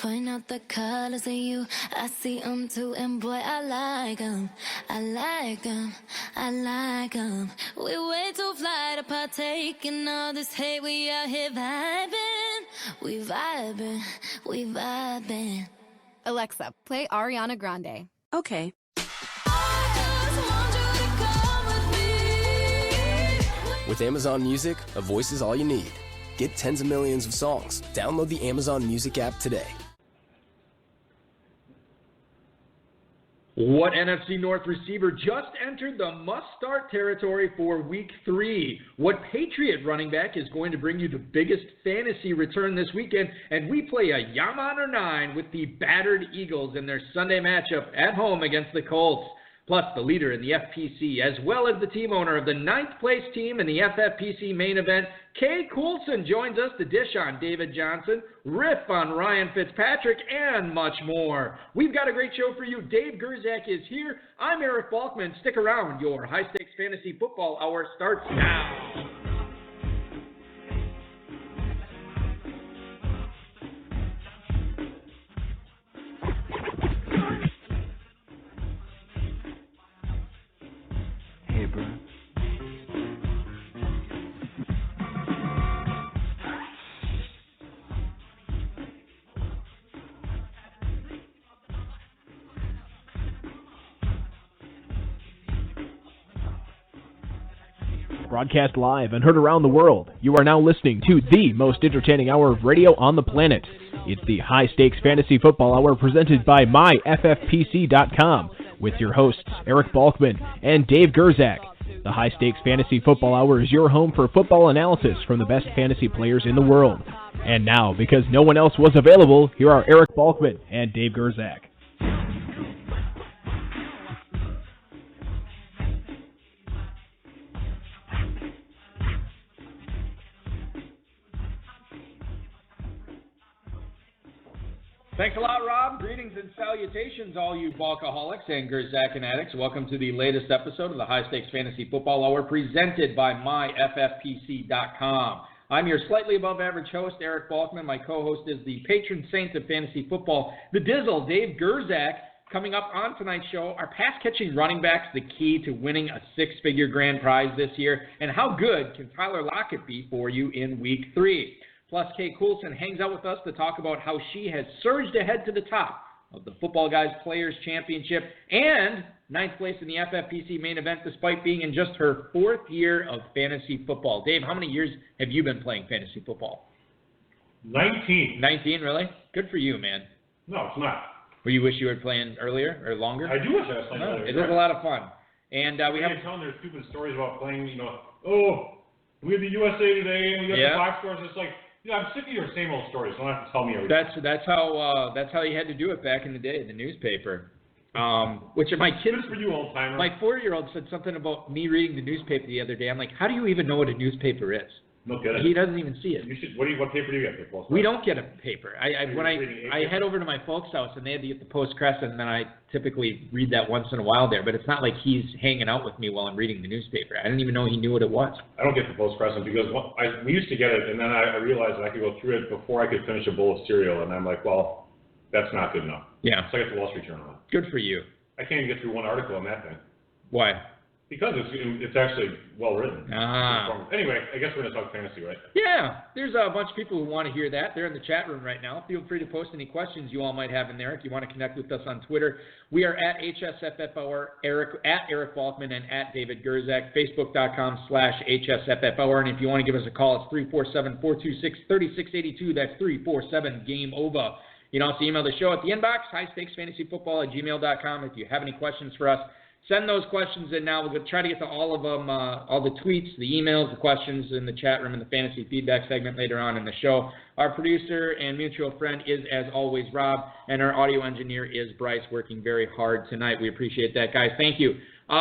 Point out the colors of you, I see them too, and boy, I like them. I like them, I like them. We way too fly to partake in all this hate. We out here vibing, we vibing, we vibing. Alexa, play Ariana Grande. Okay. With Amazon Music, a voice is all you need. Get tens of millions of songs. Download the Amazon Music app today. What NFC North receiver just entered the must-start territory for Week 3? What Patriot running back is going to bring you the biggest fantasy return this weekend? And we play a Yamaner 9 with the battered Eagles in their Sunday matchup at home against the Colts. Plus, the leader in the FPC, as well as the team owner of the 9th place team in the FFPC main event, Coulson, joins us to dish on David Johnson, riff on Ryan Fitzpatrick, and much more. We've got a great show for you. Dave Gerzak is here. I'm Eric Balkman. Stick around. Your high-stakes fantasy football hour starts now. Hey, bro. Broadcast live and heard around the world, you are now listening to the most entertaining hour of radio on the planet. It's the High Stakes Fantasy Football Hour presented by MyFFPC.com with your hosts Eric Balkman and Dave Gerzak. The High Stakes Fantasy Football Hour is your home for football analysis from the best fantasy players in the world. And now, because no one else was available, here are Eric Balkman and Dave Gerzak. Thanks a lot, Rob. Greetings and salutations, all you Balkaholics and Gerzak addicts. Welcome to the latest episode of the High Stakes Fantasy Football Hour presented by MyFFPC.com. I'm your slightly above average host, Eric Balkman. My co-host is the patron saint of fantasy football, the Dizzle, Dave Gerzak. Coming up on tonight's show, are pass-catching running backs the key to winning a six-figure grand prize this year? And how good can Tyler Lockett be for you in Week 3? Plus, Coulson hangs out with us to talk about how she has surged ahead to the top of the Football Guys Players Championship and 9th place in the FFPC main event despite being in just her 4th year of fantasy football. Dave, how many years have you been playing fantasy football? 19. 19, really? Good for you, man. No, it's not. Or you wish you were playing earlier or longer? I do wish I was playing earlier. It was a lot of fun. And we have telling their stupid stories about playing, we have the USA today and we got the box scores. It's like, I'm sick of your same old stories. Don't have to tell me everything. That's how you had to do it back in the day, the newspaper. Which my kids, good for you, old timer. My 4-year-old said something about me reading the newspaper the other day. I'm like, how do you even know what a newspaper is? No kidding. He doesn't even see it. You should. What paper do you get? We don't get a paper. When I head over to my folks' house and they had to get the Post-Crescent, and then I typically read that once in a while there. But it's not like he's hanging out with me while I'm reading the newspaper. I didn't even know he knew what it was. I don't get the Post-Crescent because we used to get it, and then I realized that I could go through it before I could finish a bowl of cereal, and I'm like, well, that's not good enough. Yeah. So I get the Wall Street Journal. Good for you. I can't even get through one article on that thing. Why? Because it's actually well written. Anyway, I guess we're going to talk fantasy, right? Yeah, there's a bunch of people who want to hear that. They're in the chat room right now. Feel free to post any questions you all might have in there. If you want to connect with us on Twitter, we are at HSFFhour, at Eric Balkman, and at David Gerzak, Facebook.com/HSFFhour. And if you want to give us a call, it's 347-426-3682. That's 347-GAME-OVA. You can also email the show at the inbox, highstakesfantasyfootball@gmail.com. If you have any questions for us, send those questions in now. We'll try to get to all of them, all the tweets, the emails, the questions in the chat room, and the fantasy feedback segment later on in the show. Our producer and mutual friend is, as always, Rob, and our audio engineer is Bryce, working very hard tonight. We appreciate that, guys. Thank you.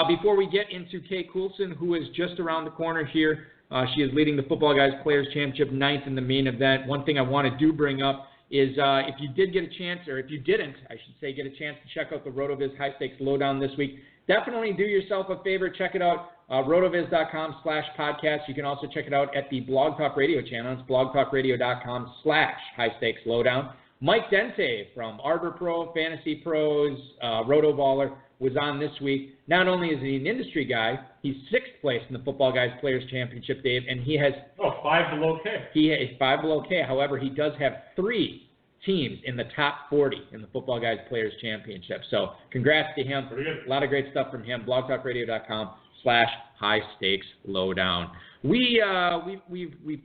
Before we get into Kate Coulson, who is just around the corner here, she is leading the Football Guys Players Championship 9th in the main event. One thing I want to bring up is if you did get a chance, or if you didn't, I should say, get a chance to check out the RotoViz High Stakes Lowdown this week, definitely do yourself a favor. Check it out, rotoviz.com/podcast. You can also check it out at the Blog Talk Radio channel. It's blogtalkradio.com/High Stakes Lowdown. Mike Dente from Arbor Pro, Fantasy Pros, Rotoballer was on this week. Not only is he an industry guy, he's 6th place in the Football Guys Players Championship, Dave, and he has 5 below K. He is 5 below K. However, he does have 3 teams in the top 40 in the Football Guys Players Championship. So congrats to him. Pretty good. A lot of great stuff from him. blogtalkradio.com/high stakes lowdown. We've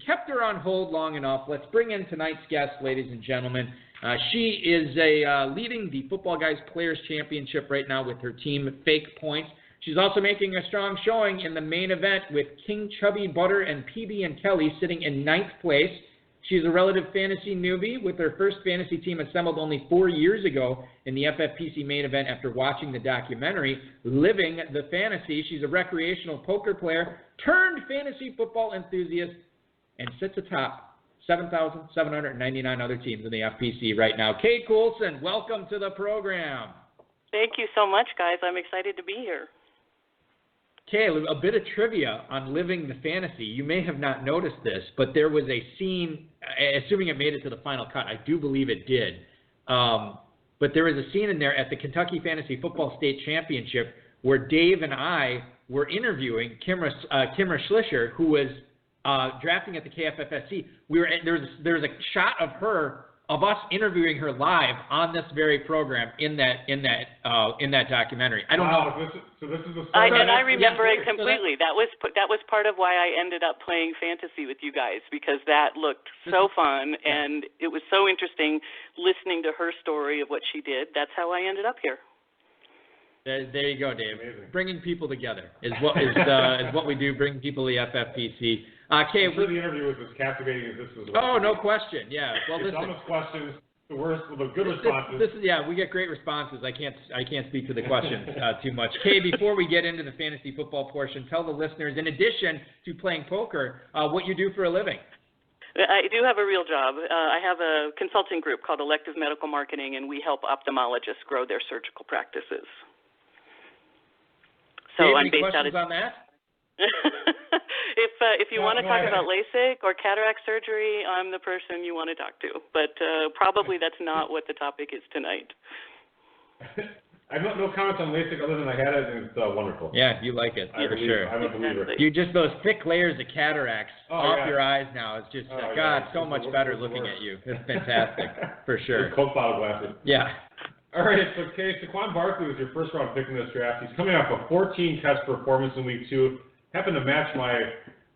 kept her on hold long enough. Let's bring in tonight's guest, ladies and gentlemen. She is leading the Football Guys Players Championship right now with her team Fake Points. She's also making a strong showing in the main event with King Chubby Butter and PB and Kelly sitting in 9th place. She's a relative fantasy newbie with her first fantasy team assembled only 4 years ago in the FFPC main event after watching the documentary, Living the Fantasy. She's a recreational poker player turned fantasy football enthusiast and sits atop 7,799 other teams in the FPC right now. Kate Coulson, welcome to the program. Thank you so much, guys. I'm excited to be here. Kay, a bit of trivia on Living the Fantasy. You may have not noticed this, but there was a scene, assuming it made it to the final cut, I do believe it did, but there was a scene in there at the Kentucky Fantasy Football State Championship where Dave and I were interviewing Kimra Schlischer, who was drafting at the KFFSC. There was a shot of us interviewing her live on this very program in that documentary. I don't know. So this is the I remember it completely. That was part of why I ended up playing fantasy with you guys, because that looked so fun and it was so interesting listening to her story of what she did. That's how I ended up here. There you go, Dave. Amazing. Bringing people together is what we do. Bring people to the FFPC. Kay, I'm sure the interview was as captivating as this was. Oh, no question. Yeah. Well, the dumbest questions, the worst, the good responses. We get great responses. I can't speak to the questions too much. Kay, before we get into the fantasy football portion, tell the listeners, in addition to playing poker, what you do for a living. I do have a real job. I have a consulting group called Elective Medical Marketing, and we help ophthalmologists grow their surgical practices. So Dave, I'm any based questions out of on that? If you want to talk about LASIK or cataract surgery, I'm the person you want to talk to. But probably that's not what the topic is tonight. I have no comments on LASIK other than I had it and it's wonderful. Yeah, you like it for sure. I'm a believer. You just those thick layers of cataracts off your eyes now. It's just so much better looking at you. It's fantastic for sure. Coke bottle glasses. Yeah. All right, so Saquon Barkley was your first round pick in this draft. He's coming off a 14-catch performance in week 2. Happened to match my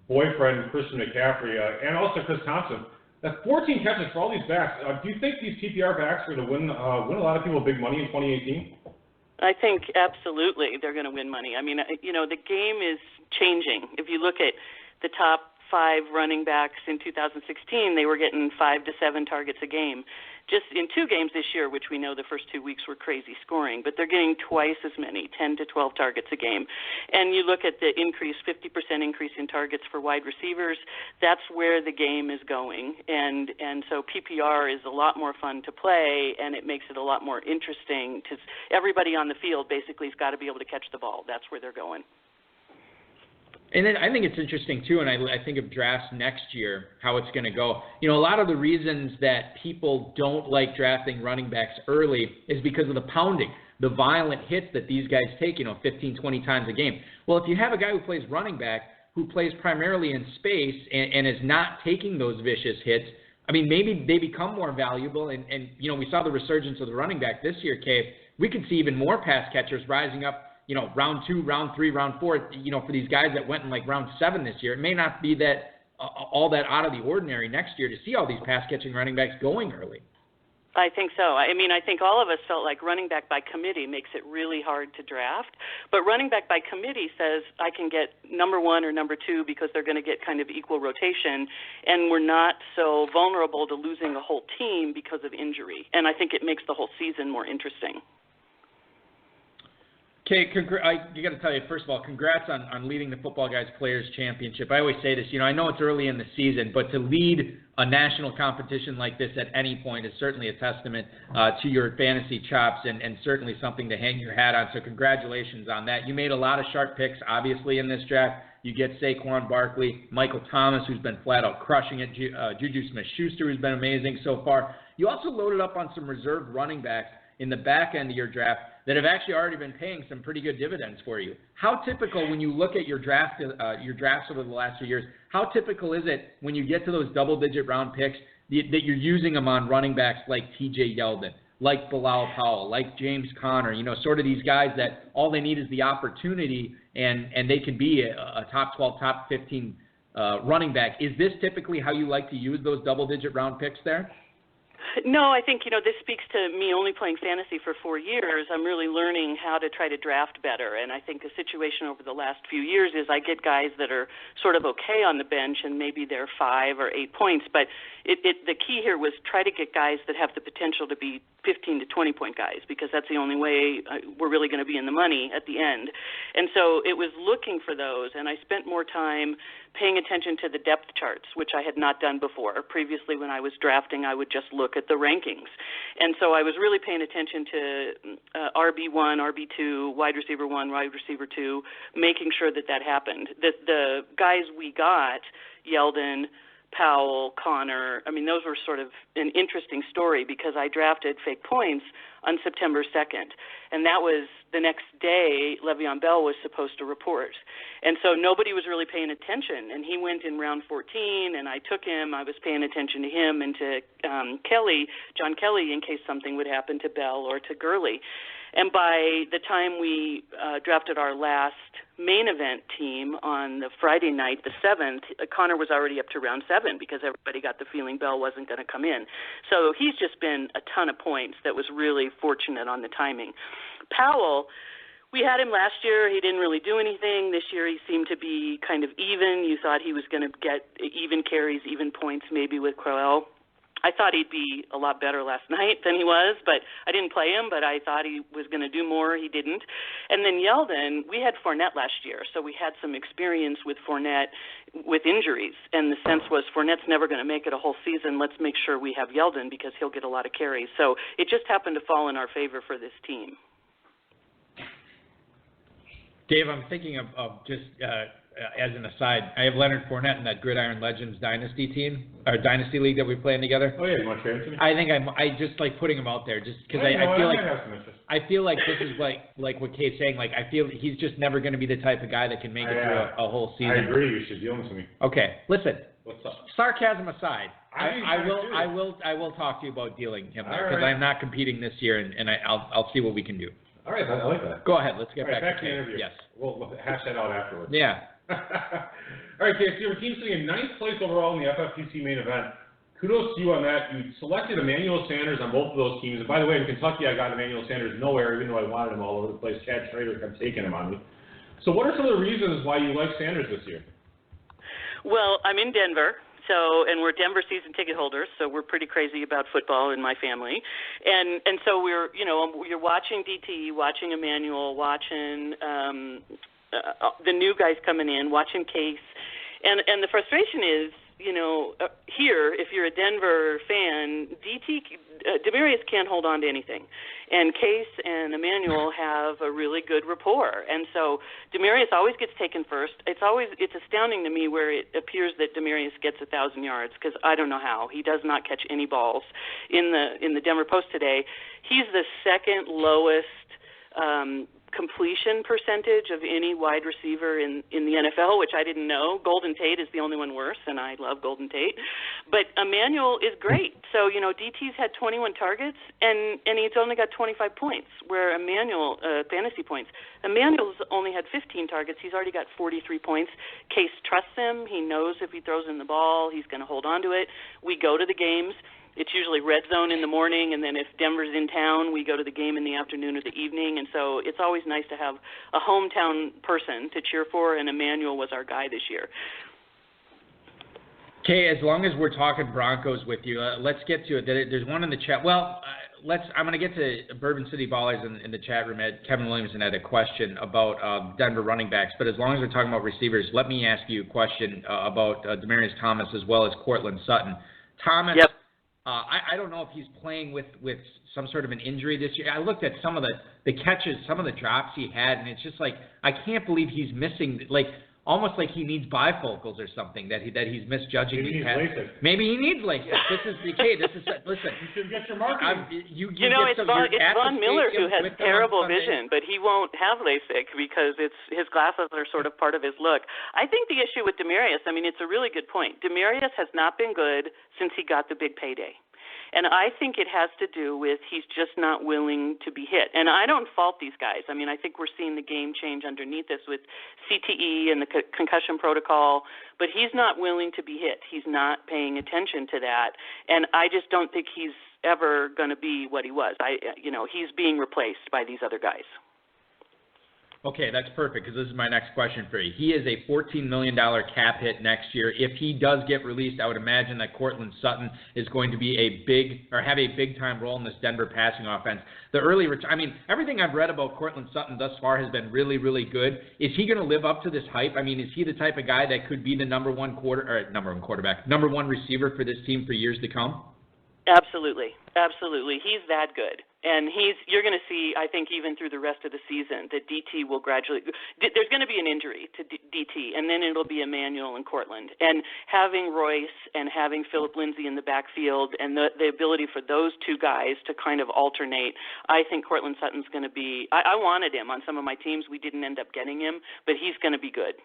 boyfriend, Christian McCaffrey, and also Chris Thompson. That's 14 catches for all these backs. Do you think these PPR backs are going to win a lot of people big money in 2018? I think absolutely they're going to win money. I mean, the game is changing. If you look at the top 5 running backs in 2016, they were getting 5 to 7 targets a game. Just in 2 games this year, which we know the first 2 weeks were crazy scoring, but they're getting twice as many, 10 to 12 targets a game. And you look at the increase, 50% increase in targets for wide receivers, that's where the game is going. And so PPR is a lot more fun to play, and it makes it a lot more interesting because everybody on the field basically has got to be able to catch the ball. That's where they're going. And then I think it's interesting, too, and I think of drafts next year, how it's going to go. A lot of the reasons that people don't like drafting running backs early is because of the pounding, the violent hits that these guys take, 15, 20 times a game. Well, if you have a guy who plays running back, who plays primarily in space and is not taking those vicious hits, I mean, maybe they become more valuable. And we saw the resurgence of the running back this year, Kay. We could see even more pass catchers rising up, round 2, round 3, round 4, for these guys that went in like round 7 this year. It may not be that all that out of the ordinary next year to see all these pass-catching running backs going early. I think so. I mean, I think all of us felt like running back by committee makes it really hard to draft. But running back by committee says I can get number 1 or number 2 because they're going to get kind of equal rotation, and we're not so vulnerable to losing a whole team because of injury. And I think it makes the whole season more interesting. Okay, I got to tell you, first of all, congrats on leading the Football Guys Players Championship. I always say this, I know it's early in the season, but to lead a national competition like this at any point is certainly a testament to your fantasy chops and certainly something to hang your hat on. So congratulations on that. You made a lot of sharp picks, obviously, in this draft. You get Saquon Barkley, Michael Thomas, who's been flat out crushing it, Juju Smith-Schuster, who's been amazing so far. You also loaded up on some reserve running backs in the back end of your draft that have actually already been paying some pretty good dividends for you. How typical, when you look at your drafts over the last few years, how typical is it when you get to those double-digit round picks that you're using them on running backs like T.J. Yeldon, like Bilal Powell, like James Conner, sort of these guys that all they need is the opportunity and they can be a top 12, top 15 running back. Is this typically how you like to use those double-digit round picks there? No, I think, this speaks to me only playing fantasy for 4 years. I'm really learning how to try to draft better. And I think the situation over the last few years is I get guys that are sort of okay on the bench and maybe they're 5 or 8 points. But the key here was try to get guys that have the potential to be 15 to 20 point guys, because that's the only way we're really going to be in the money at the end. And so it was looking for those, and I spent more time paying attention to the depth charts, which I had not done before. Previously, when I was drafting, I would just look at the rankings. And so I was really paying attention to RB1, RB2, wide receiver 1, wide receiver 2, making sure that happened. The guys we got, Yeldon, Powell, Connor, those were sort of an interesting story because I drafted fake points on September 2nd. And that was the next day Le'Veon Bell was supposed to report. And so nobody was really paying attention. And he went in round 14, and I took him. I was paying attention to him and to John Kelly, in case something would happen to Bell or to Gurley. And by the time we drafted our last main event team on the Friday night, the 7th, Connor was already up to round 7 because everybody got the feeling Bell wasn't going to come in. So he's just been a ton of points. That was really fortunate on the timing. Powell, we had him last year. He didn't really do anything. This year he seemed to be kind of even. You thought he was going to get even carries, even points maybe with Crowell. I thought he'd be a lot better last night than he was, but I didn't play him, but I thought he was going to do more. He didn't. And then Yeldon, we had Fournette last year, so we had some experience with Fournette with injuries, and the sense was Fournette's never going to make it a whole season. Let's make sure we have Yeldon because he'll get a lot of carries. So it just happened to fall in our favor for this team. Dave, I'm thinking of just as an aside, I have Leonard Fournette in that Gridiron Legends Dynasty team, or Dynasty League that we play together. Oh yeah, you want to trade him to me? I think I just like putting him out there just because I feel like this is like what Kate's saying. Like I feel he's just never going to be the type of guy that can make it through a whole season. I agree. You should deal him to me. Okay, listen. What's up? Sarcasm aside, I will talk to you about dealing him there because I'm not competing this year, and I'll see what we can do. All right, I like that. Go ahead. Let's get back to the interview. Yes. We'll hash that out afterwards. Yeah. All right, Dave, so your team's sitting in 9th place overall in the FFPC main event. Kudos to you on that. You selected Emmanuel Sanders on both of those teams. And by the way, in Kentucky, I got Emmanuel Sanders nowhere, even though I wanted him all over the place. Chad Schrader kept taking him on me. So what are some of the reasons why you like Sanders this year? Well, I'm in Denver. And we're Denver season ticket holders, so we're pretty crazy about football in my family. And so you're watching DT, watching Emmanuel, watching the new guys coming in, watching Case. And the frustration is, here, if you're a Denver fan, Demaryius can't hold on to anything. And Case and Emmanuel have a really good rapport. And so Demaryius always gets taken first. It's astounding to me where it appears that Demaryius gets 1,000 yards because I don't know how. He does not catch any balls. In the Denver Post today, he's the second lowest completion percentage of any wide receiver in the NFL, which I didn't know. Golden Tate is the only one worse, and I love Golden Tate. But Emmanuel is great. So, DT's had 21 targets, and he's only got 25 points, where Emmanuel, fantasy points. Emmanuel's only had 15 targets. He's already got 43 points. Case trusts him. He knows if he throws in the ball, he's going to hold on to it. We go to the games. It's usually red zone in the morning, and then if Denver's in town, we go to the game in the afternoon or the evening. And so it's always nice to have a hometown person to cheer for, and Emmanuel was our guy this year. Okay, as long as we're talking Broncos with you, let's get to it. There's one in the chat. Well, I'm going to get to Bourbon City Ballers in the chat room. Kevin Williamson had a question about Denver running backs. But as long as we're talking about receivers, let me ask you a question about Demaryius Thomas as well as Courtland Sutton. Thomas. Yep. I don't know if he's playing with some sort of an injury this year. I looked at some of the catches, some of the drops he had, and it's just like I can't believe he's missing. Like, almost like he needs bifocals or something, that he's misjudging. Maybe he needs LASIK. Maybe he needs LASIK. This is the case. Listen. You should get your marketing. It's Von Miller who has terrible vision, but he won't have LASIK because his glasses are sort of part of his look. I think the issue with Demaryius, it's a really good point. Demaryius has not been good since he got the big payday. And I think it has to do with he's just not willing to be hit. And I don't fault these guys. I think we're seeing the game change underneath this with CTE and the concussion protocol, but he's not willing to be hit. He's not paying attention to that. And I just don't think he's ever going to be what he was. He's being replaced by these other guys. Okay, that's perfect, because this is my next question for you. He is a $14 million cap hit next year. If he does get released, I would imagine that Courtland Sutton is going to be have a big-time role in this Denver passing offense. The early everything I've read about Courtland Sutton thus far has been really, really good. Is he going to live up to this hype? Is he the type of guy that could be the number one receiver for this team for years to come? Absolutely. He's that good. And you're going to see, I think, even through the rest of the season, that DT will gradually – there's going to be an injury to DT, and then it'll be Emmanuel and Courtland. And having Royce and having Philip Lindsay in the backfield and the ability for those two guys to kind of alternate, I think Courtland Sutton's going to be – I wanted him on some of my teams. We didn't end up getting him, but he's going to be good.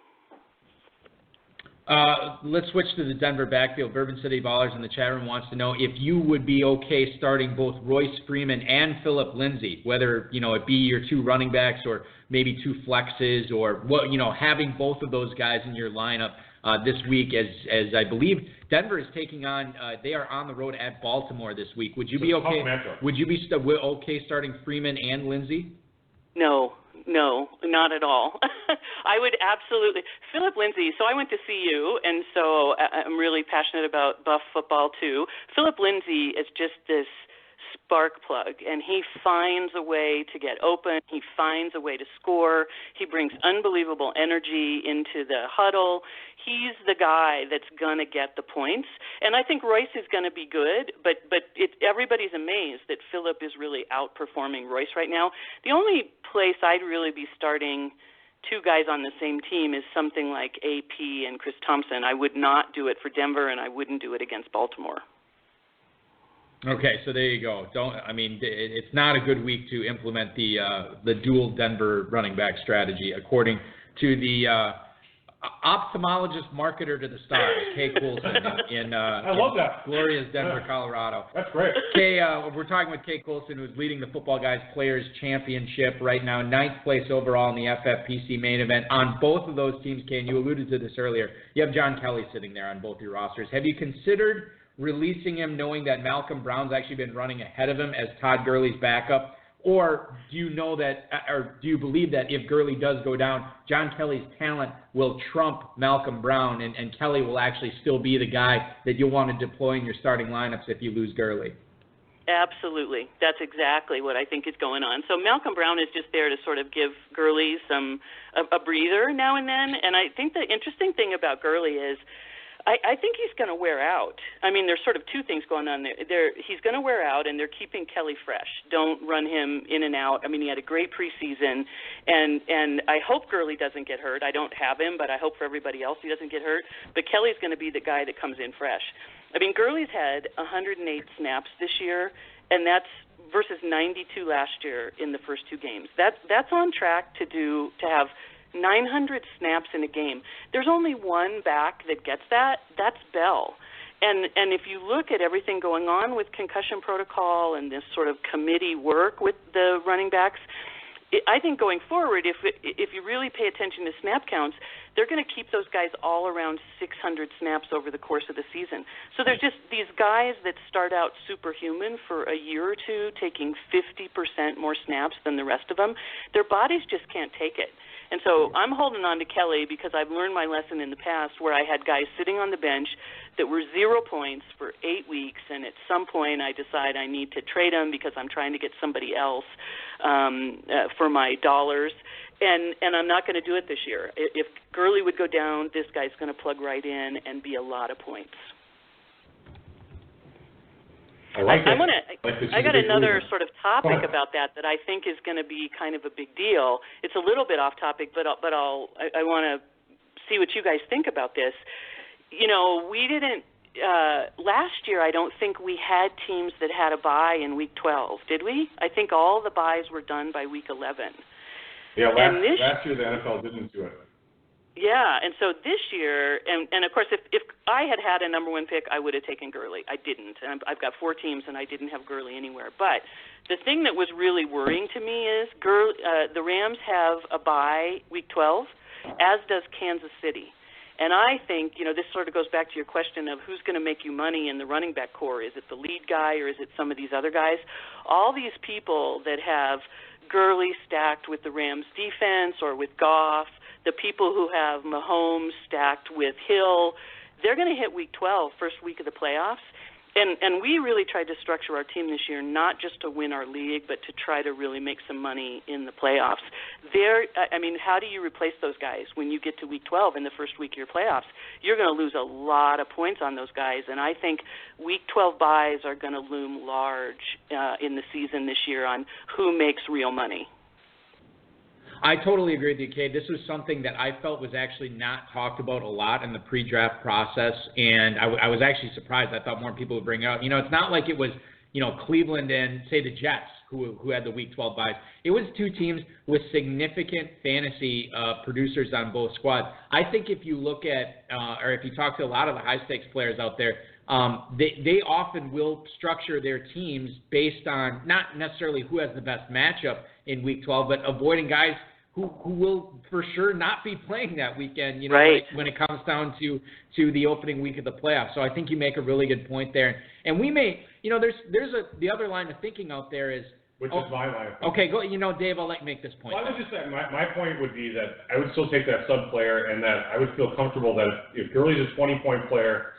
Let's switch to the Denver backfield. Bourbon City Ballers in the chat room wants to know if you would be okay starting both Royce Freeman and Philip Lindsay, whether it be your two running backs or maybe two flexes, or having both of those guys in your lineup this week, as I believe Denver is taking on. They are on the road at Baltimore this week. Would you be okay? Would you be okay starting Freeman and Lindsay? No, not at all. I would absolutely. Philip Lindsay, so I went to CU, and so I'm really passionate about Buff football too. Philip Lindsay is just this spark plug, and he finds a way to get open. He finds a way to score. He brings unbelievable energy into the huddle. He's the guy that's going to get the points. And I think Royce is going to be good, but everybody's amazed that Philip is really outperforming Royce right now. The only place I'd really be starting two guys on the same team is something like AP and Chris Thompson. I would not do it for Denver, and I wouldn't do it against Baltimore. Okay, so there you go. It's not a good week to implement the dual Denver running back strategy, according to the ophthalmologist marketer to the stars, Kay Coulson in I love that. glorious Denver, Colorado. That's great. Kay, we're talking with Kay Coulson, who's leading the Football Guys Players Championship right now, 9th place overall in the FFPC main event. On both of those teams, Kay, and you alluded to this earlier, you have John Kelly sitting there on both your rosters. Have you considered releasing him knowing that Malcolm Brown's actually been running ahead of him as Todd Gurley's backup? Or do you believe that if Gurley does go down, John Kelly's talent will trump Malcolm Brown, and Kelly will actually still be the guy that you'll want to deploy in your starting lineups if you lose Gurley? Absolutely. That's exactly what I think is going on. So Malcolm Brown is just there to sort of give Gurley a breather now and then. And I think the interesting thing about Gurley is I think he's going to wear out. There's sort of two things going on there. He's going to wear out, and they're keeping Kelly fresh. Don't run him in and out. He had a great preseason, and I hope Gurley doesn't get hurt. I don't have him, but I hope for everybody else he doesn't get hurt. But Kelly's going to be the guy that comes in fresh. Gurley's had 108 snaps this year, and that's versus 92 last year in the first two games. That's on track to have 900 snaps in a game. There's only one back that gets that. That's Bell. And if you look at everything going on with concussion protocol and this sort of committee work with the running backs, I think going forward, if you really pay attention to snap counts, they're going to keep those guys all around 600 snaps over the course of the season. So there's just these guys that start out superhuman for a year or two, taking 50% more snaps than the rest of them. Their bodies just can't take it. And so I'm holding on to Kelly because I've learned my lesson in the past where I had guys sitting on the bench that were 0 points for 8 weeks, and at some point I decide I need to trade them because I'm trying to get somebody else for my dollars. And I'm not going to do it this year. If Gurley would go down, this guy's going to plug right in and be a lot of points. I got another sort of topic about that I think is going to be kind of a big deal. It's a little bit off topic, but I want to see what you guys think about this. We didn't last year. I don't think we had teams that had a bye in week 12, did we? I think all the byes were done by week 11. Yeah, last year the NFL didn't do it. Yeah, and so this year, and of course, if I had a number one pick, I would have taken Gurley. I didn't, and I've got 4 teams, and I didn't have Gurley anywhere. But the thing that was really worrying to me is the Rams have a bye week 12, as does Kansas City. And I think, this sort of goes back to your question of who's going to make you money in the running back core. Is it the lead guy or is it some of these other guys? All these people that have Gurley stacked with the Rams defense or with Goff, the people who have Mahomes stacked with Hill, they're going to hit week 12, first week of the playoffs. And we really tried to structure our team this year not just to win our league, but to try to really make some money in the playoffs. How do you replace those guys when you get to week 12 in the first week of your playoffs? You're going to lose a lot of points on those guys, and I think week 12 buys are going to loom large in the season this year on who makes real money. I totally agree with you, Kate. This was something that I felt was actually not talked about a lot in the pre-draft process, and I was actually surprised. I thought more people would bring it up. It's not like it was, Cleveland and, say, the Jets who had the Week 12 buys. It was 2 teams with significant fantasy producers on both squads. I think if you look at, or if you talk to a lot of the high-stakes players out there, they often will structure their teams based on not necessarily who has the best matchup in Week 12, but avoiding guys who will for sure not be playing that weekend, right, when it comes down to the opening week of the playoffs. So I think you make a really good point there. And we may, there's the other line of thinking out there is, which is my line. Okay, go. Dave, I'll let you make this point. Well, I would just say my point would be that I would still take that sub player, and that I would feel comfortable that if Gurley's a 20-point player,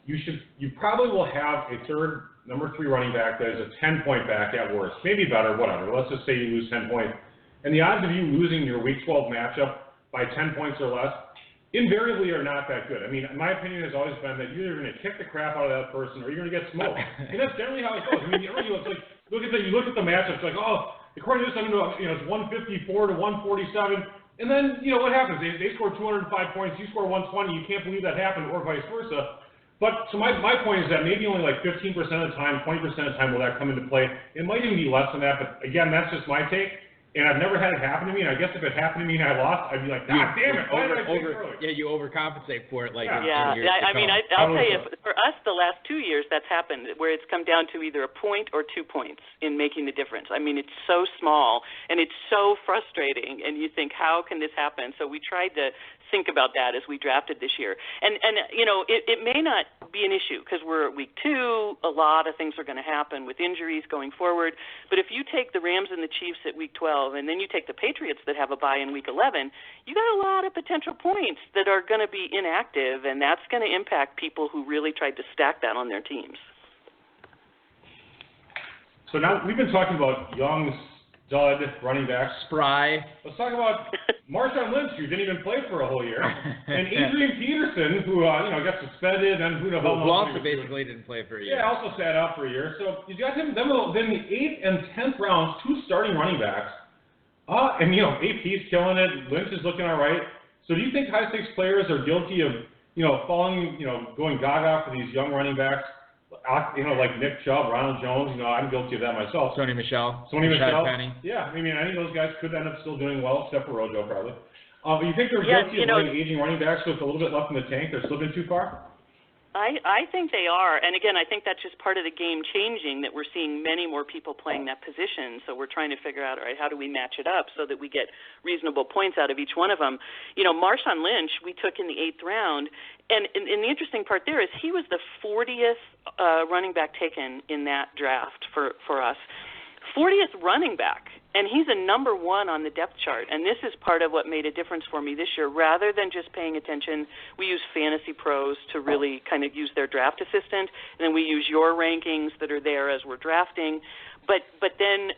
you probably will have a third number 3 running back that is a 10-point back at worst, maybe better, whatever. Let's just say you lose 10 points. And the odds of you losing your Week 12 matchup by 10 points or less invariably are not that good. My opinion has always been that you're either going to kick the crap out of that person or you're going to get smoked. And that's generally how it goes. You look at the matchups, like, according to this, it's 154 to 147. And then, what happens? They score 205 points, you score 120, you can't believe that happened, or vice versa. But so my point is that maybe only like 15% of the time, 20% of the time will that come into play. It might even be less than that, but again, that's just my take. And I've never had it happen to me, and I guess if it happened to me and I lost, I'd be like, damn it, why did I take early? Yeah, you overcompensate for it. I'll tell you, for us, the last 2 years, that's happened, where it's come down to either a point or 2 points in making the difference. It's so small, and it's so frustrating, and you think, how can this happen? So we tried to think about that as we drafted this year. And it may not be an issue because we're at week 2. A lot of things are going to happen with injuries going forward. But if you take the Rams and the Chiefs at week 12, and then you take the Patriots that have a bye in week 11, you got a lot of potential points that are going to be inactive, and that's going to impact people who really tried to stack that on their teams. So now we've been talking about young stud running backs. Spry. Let's talk about Marshawn Lynch, who didn't even play for a whole year, and Adrian Peterson, who got suspended, and who also basically didn't play for a year. Yeah, also sat out for a year. So you got him. Then the 8th and 10th rounds, 2 starting running backs, and AP's killing it. Lynch is looking all right. So do you think high stakes players are guilty of going gaga for these young running backs? Like Nick Chubb, Ronald Jones, I'm guilty of that myself. Sony Michel. Penny. Yeah, I think those guys could end up still doing well, except for Rojo probably. But you think they're guilty of letting aging running backs with a little bit left in the tank? They're slipping too far? I think they are. And again, I think that's just part of the game changing, that we're seeing many more people playing that position. So we're trying to figure out, all right, how do we match it up so that we get reasonable points out of each one of them? Marshawn Lynch, we took in the 8th round. And the interesting part there is he was the 40th running back taken in that draft for us. 40th running back. And he's a number 1 on the depth chart. And this is part of what made a difference for me this year. Rather than just paying attention, we use Fantasy Pros to really kind of use their draft assistant. And then we use your rankings that are there as we're drafting. But then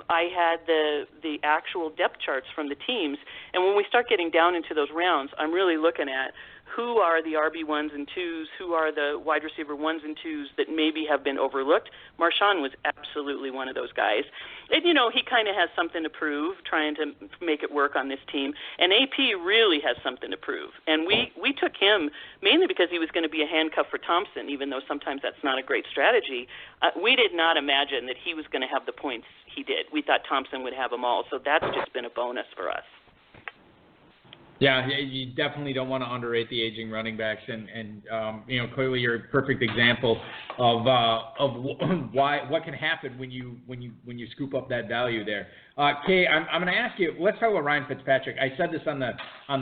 I had the actual depth charts from the teams. And when we start getting down into those rounds, I'm really looking at who are the RB 1s and 2s, who are the wide receiver 1s and 2s that maybe have been overlooked. Marshawn was absolutely one of those guys. And, he kind of has something to prove, trying to make it work on this team. And AP really has something to prove. And we took him mainly because he was going to be a handcuff for Thompson, even though sometimes that's not a great strategy. We did not imagine that he was going to have the points he did. We thought Thompson would have them all. So that's just been a bonus for us. Yeah, you definitely don't want to underrate the aging running backs, and clearly you're a perfect example of what can happen when you scoop up that value there. Kay, I'm going to ask you. Let's talk about Ryan Fitzpatrick. I said this on the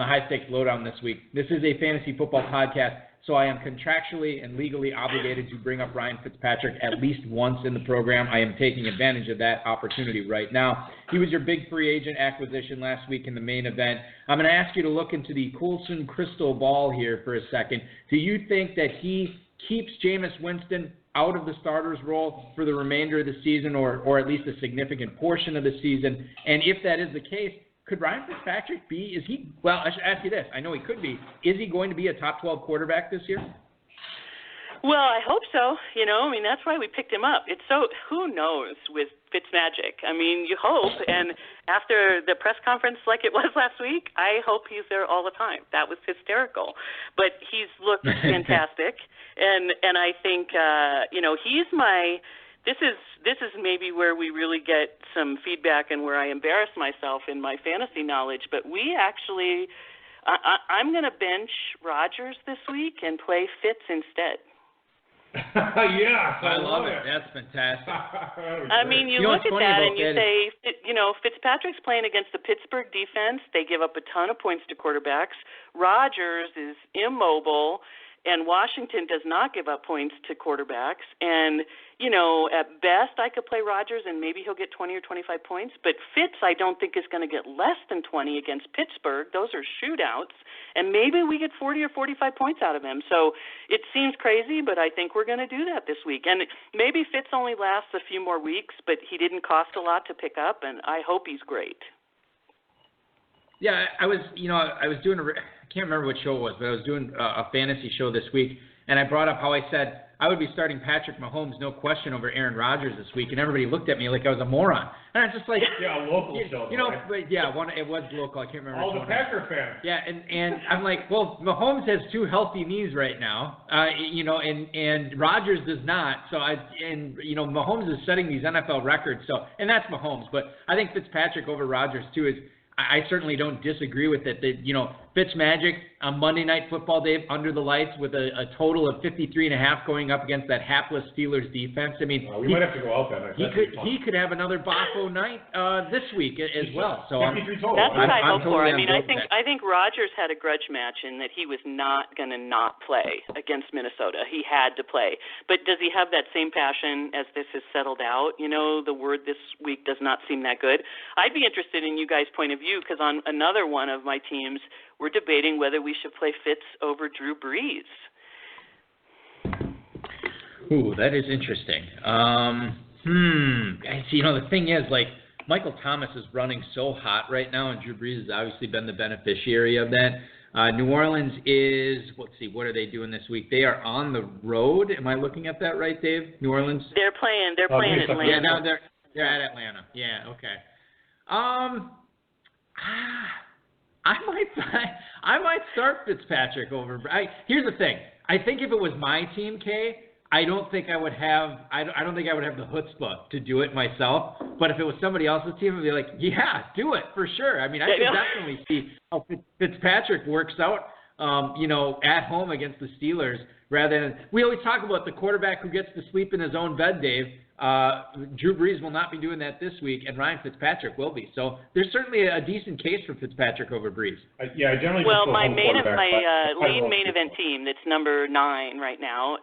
High Stakes Lowdown this week. This is a fantasy football podcast, so I am contractually and legally obligated to bring up Ryan Fitzpatrick at least once in the program. I am taking advantage of that opportunity right now. He was your big free agent acquisition last week in the main event. I'm going to ask you to look into the Coulson crystal ball here for a second. Do you think that he keeps Jameis Winston out of the starter's role for the remainder of the season, or at least a significant portion of the season? And if that is the case, could Ryan Fitzpatrick I should ask you this. I know he could be. Is he going to be a top 12 quarterback this year? Well, I hope so. That's why we picked him up. Who knows with Fitzmagic? You hope. And after the press conference like it was last week, I hope he's there all the time. That was hysterical. But he's looked fantastic. And I think, he's this is maybe where we really get some feedback and where I embarrass myself in my fantasy knowledge. But we actually, I'm going to bench Rodgers this week and play Fitz instead. Yeah, I love it. That's fantastic. You look at that and you say, Fitzpatrick's playing against the Pittsburgh defense. They give up a ton of points to quarterbacks. Rodgers is immobile, and Washington does not give up points to quarterbacks. And, at best I could play Rodgers and maybe he'll get 20 or 25 points. But Fitz I don't think is going to get less than 20 against Pittsburgh. Those are shootouts. And maybe we get 40 or 45 points out of him. So it seems crazy, but I think we're going to do that this week. And maybe Fitz only lasts a few more weeks, but he didn't cost a lot to pick up, and I hope he's great. Yeah, I was doing I can't remember what show it was, but I was doing a fantasy show this week, and I brought up how I said I would be starting Patrick Mahomes, no question, over Aaron Rodgers this week, and everybody looked at me like I was a moron. And I was just like, yeah, local show. Right? But yeah, it was local. I can't remember. All the Packer fans. Yeah, and I'm like, well, Mahomes has two healthy knees right now, and Rodgers does not. So Mahomes is setting these NFL records. So, and that's Mahomes, but I think Fitzpatrick over Rodgers too is. I certainly don't disagree with it. Fitzmagic on Monday Night Football, Dave, under the lights with a total of 53.5 going up against that hapless Steelers defense. We might have to go out that night. He could have another Boffo night this week as well. So 53 total. That's what I hope for. Totally I think Rodgers had a grudge match in that he was not going to not play against Minnesota. He had to play. But does he have that same passion as this has settled out? The word this week does not seem that good. I'd be interested in you guys' point of view, because on another one of my teams, we're debating whether we should play Fitz over Drew Brees. Ooh, that is interesting. The thing is, Michael Thomas is running so hot right now, and Drew Brees has obviously been the beneficiary of that. New Orleans is, let's see, what are they doing this week? They are on the road. Am I looking at that right, Dave? New Orleans? They're playing Atlanta. Yeah, no, they're at Atlanta. Yeah, okay. I might start Fitzpatrick over. Here's the thing. I think if it was my team, Kay, I don't think I would have the chutzpah to do it myself. But if it was somebody else's team, I'd be like, yeah, do it for sure. I could definitely see how Fitzpatrick works out, at home against the Steelers. Rather than, we always talk about the quarterback who gets to sleep in his own bed, Dave. Drew Brees will not be doing that this week, and Ryan Fitzpatrick will be. So there's certainly a decent case for Fitzpatrick over Brees. I generally. Well, my lead main event team that's number 9 right now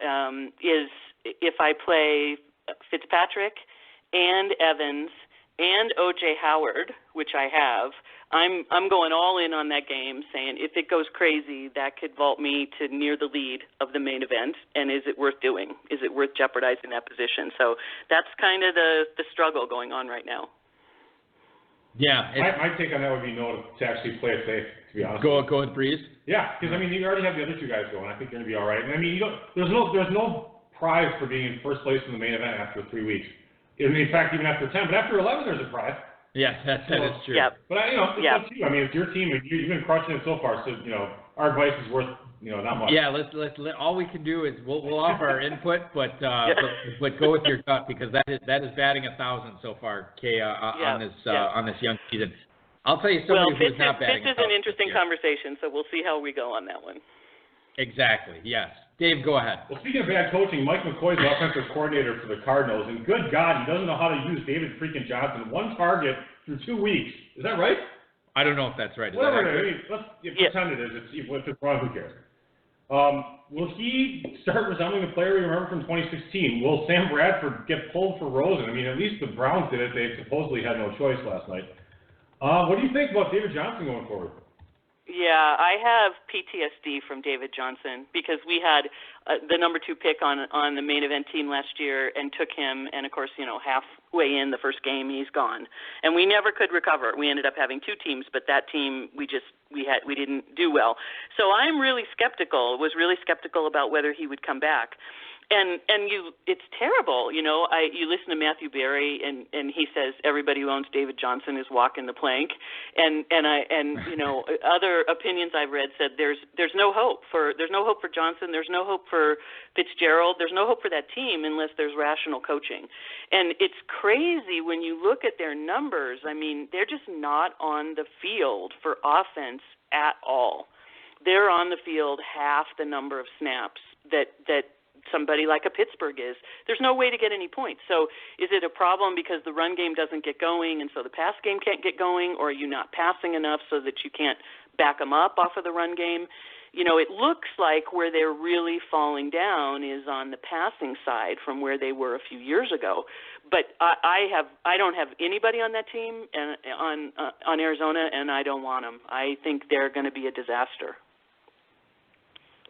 is if I play Fitzpatrick and Evans and O.J. Howard, which I have. I'm going all in on that game, saying if it goes crazy, that could vault me to near the lead of the main event, and is it worth doing? Is it worth jeopardizing that position? So that's kind of the struggle going on right now. Yeah. My take on that would be no to actually play it safe, to be honest. Go with Breeze? Yeah, because, I mean, you already have the other two guys going. I think you're going to be all right. And, I mean, there's no prize for being in first place in the main event after 3 weeks. In fact, even after 10. But after 11, there's a prize. Yes, that is true. Yep. But, it's up to you. I mean, it's your team. You've been crushing it so far. So, our advice is worth, not much. Yeah, let's all we can do is we'll offer our input, but go with your gut, because that is batting 1,000 so far, Kay, on this young season. I'll tell you somebody who's not batting 1,000. This is an interesting conversation, so we'll see how we go on that one. Exactly. Yes. Dave, go ahead. Well, speaking of bad coaching, Mike McCoy's the offensive coordinator for the Cardinals, and good God, he doesn't know how to use David freaking Johnson. 1 target through 2 weeks. Is that right? I don't know if that's right. Whatever it is. Let's pretend it is. If it's wrong, who cares? Will he start resembling the player we remember from 2016? Will Sam Bradford get pulled for Rosen? I mean, at least the Browns did it. They supposedly had no choice last night. What do you think about David Johnson going forward? Yeah, I have PTSD from David Johnson because we had the number 2 pick on the main event team last year and took him, and of course, halfway in the first game he's gone, and we never could recover. We ended up having 2 teams, but that team we didn't do well. So I'm really skeptical. Was really skeptical about whether he would come back. And it's terrible, you listen to Matthew Berry and he says everybody who owns David Johnson is walking the plank, and other opinions I've read said there's no hope for Johnson, there's no hope for Fitzgerald, there's no hope for that team unless there's rational coaching. And it's crazy when you look at their numbers. I mean, they're just not on the field for offense at all. They're on the field half the number of snaps that somebody like a Pittsburgh is. There's no way to get any points. So is it a problem because the run game doesn't get going and so the pass game can't get going, or are you not passing enough so that you can't back them up off of the run game? It looks like where they're really falling down is on the passing side from where they were a few years ago. But I don't have anybody on that team and on Arizona, and I don't want them. I think they're going to be a disaster.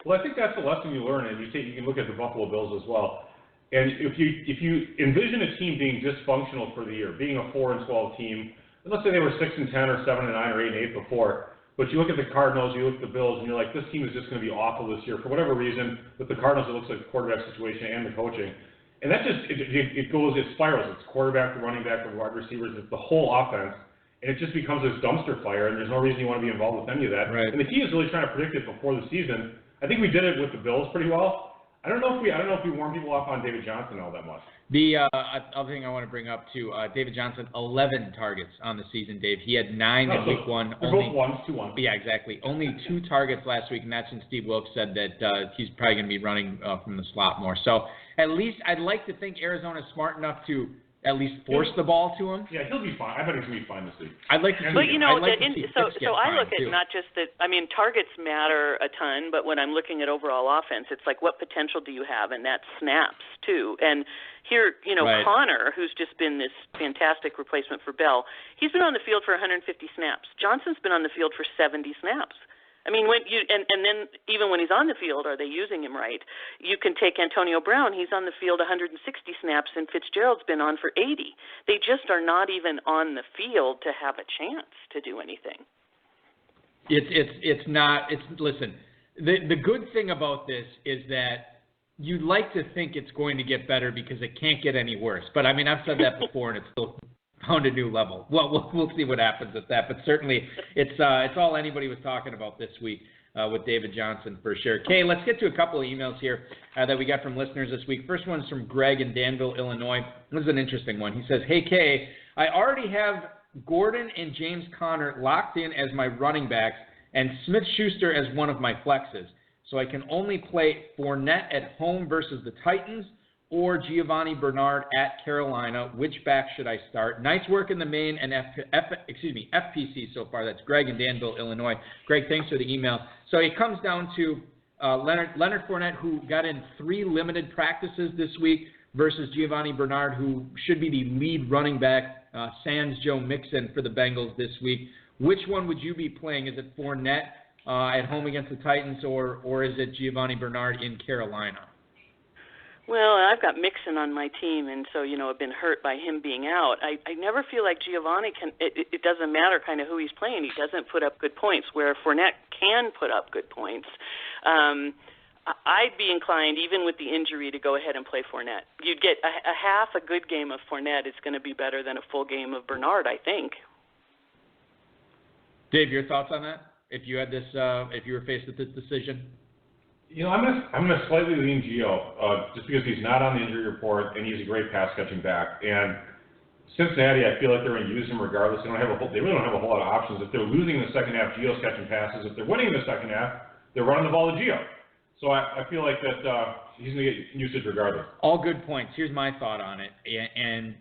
Well, I think that's the lesson you learn, and you can look at the Buffalo Bills as well. And if you envision a team being dysfunctional for the year, being a 4-12 team, and let's say they were 6-10 or 7-9 or 8-8 before, but you look at the Cardinals, you look at the Bills, and you're like, this team is just going to be awful this year for whatever reason. With the Cardinals, it looks like the quarterback situation and the coaching, and that just it spirals. It's quarterback, the running back, the wide receivers, it's the whole offense. And it just becomes this dumpster fire, and there's no reason you want to be involved with any of that. Right. And the key is really trying to predict it before the season. I think we did it with the Bills pretty well. I don't know if we warmed people up on David Johnson all that much. The other thing I want to bring up too, David Johnson, 11 targets on the season, Dave. He had 9 in week 1. They're both ones, 2-1. Yeah, exactly. Only 2 targets last week, and that's when Steve Wilkes said that he's probably going to be running from the slot more. So at least I'd like to think Arizona's smart enough to at least force the ball to him. Yeah, he'll be fine. I bet he's going to be fine this week. I'd like to see. But I look at too. not just that. I mean, targets matter a ton, but when I'm looking at overall offense, it's like what potential do you have, and that snaps too. And here, right. Connor, who's just been this fantastic replacement for Bell, he's been on the field for 150 snaps. Johnson's been on the field for 70 snaps. I mean, when and then even when he's on the field, are they using him right? You can take Antonio Brown. He's on the field 160 snaps, and Fitzgerald's been on for 80. They just are not even on the field to have a chance to do anything. It's not. Listen. The good thing about this is that you'd like to think it's going to get better because it can't get any worse. But I mean, I've said that before, and it's still found a new level. Well, we'll see what happens with that. But certainly, it's all anybody was talking about this week with David Johnson for sure. Kay, let's get to a couple of emails here that we got from listeners this week. First one's from Greg in Danville, Illinois. This is an interesting one. He says, "Hey Kay, I already have Gordon and James Conner locked in as my running backs and Smith-Schuster as one of my flexes. So I can only play Fournette at home versus the Titans or Giovanni Bernard at Carolina. Which back should I start? Nice work in the main and FPC so far." That's Greg in Danville, Illinois. Greg, thanks for the email. So it comes down to Leonard Fournette, who got in 3 limited practices this week, versus Giovanni Bernard, who should be the lead running back, sans Joe Mixon for the Bengals this week. Which one would you be playing? Is it Fournette at home against the Titans, or is it Giovanni Bernard in Carolina? Well, I've got Mixon on my team, and so, I've been hurt by him being out. I never feel like Giovanni it doesn't matter kind of who he's playing. He doesn't put up good points, where Fournette can put up good points. I'd be inclined, even with the injury, to go ahead and play Fournette. You'd get a half a good game of Fournette. It's going to be better than a full game of Bernard, I think. Dave, your thoughts on that? If you had this, if you were faced with this decision? I'm gonna slightly lean Gio, just because he's not on the injury report and he's a great pass catching back. And Cincinnati, I feel like they're going to use him regardless. They really don't have a whole lot of options. If they're losing in the second half, Gio's catching passes. If they're winning in the second half, they're running the ball to Gio. So I feel like that he's going to get usage regardless. All good points. Here's my thought on it, and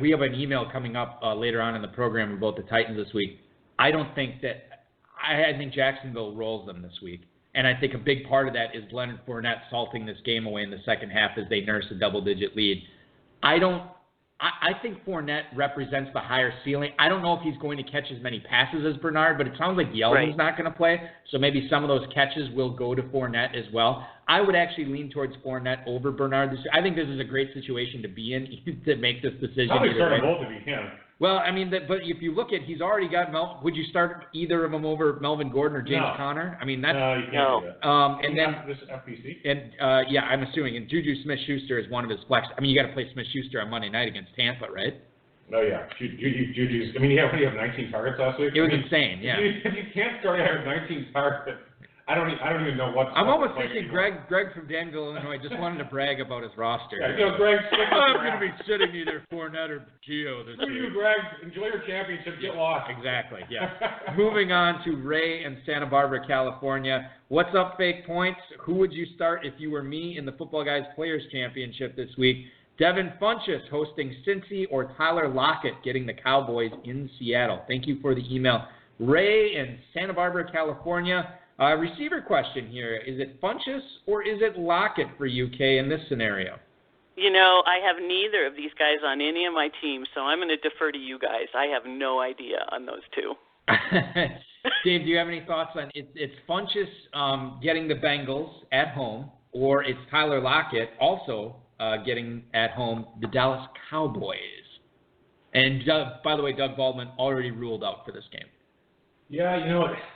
we have an email coming up later on in the program about the Titans this week. I think Jacksonville rolls them this week. And I think a big part of that is Leonard Fournette salting this game away in the second half as they nurse a double-digit lead. I think Fournette represents the higher ceiling. I don't know if he's going to catch as many passes as Bernard, but it sounds like Yeldon's not going to play, so maybe some of those catches will go to Fournette as well. I would actually lean towards Fournette over Bernard this year. I think this is a great situation to be in to make this decision. Probably starting both if you can. Well, I mean, but if you look at, he's already got would you start either of them over Melvin Gordon or James Conner? I mean, that's no, you can't do that. And then this FPC. And yeah, I'm assuming, and Juju Smith-Schuster is one of his flex. I mean, you got to play Smith-Schuster on Monday night against Tampa, right? Oh yeah, Juju's. I mean, he had 19 targets last week. It was insane. Yeah. If you can't start out 19 targets. I don't even know what. I'm almost thinking Greg from Danville, Illinois, just wanted to brag about his roster. Yeah, Greg. I'm going to be sitting either Fournette or Gio this year. year. You, Greg. Enjoy your championship. Get lost. Exactly. Yeah. Moving on to Ray in Santa Barbara, California. What's up, Fake Points? Who would you start if you were me in the Football Guys Players Championship this week? Devin Funchess hosting Cincy or Tyler Lockett getting the Cowboys in Seattle. Thank you for the email. Ray in Santa Barbara, California. Receiver question here. Is it Funchess or is it Lockett for UK in this scenario? I have neither of these guys on any of my teams, so I'm going to defer to you guys. I have no idea on those two. Dave, do you have any thoughts on it's Funchess getting the Bengals at home, or it's Tyler Lockett also getting at home the Dallas Cowboys? And by the way, Doug Baldwin already ruled out for this game. Yeah,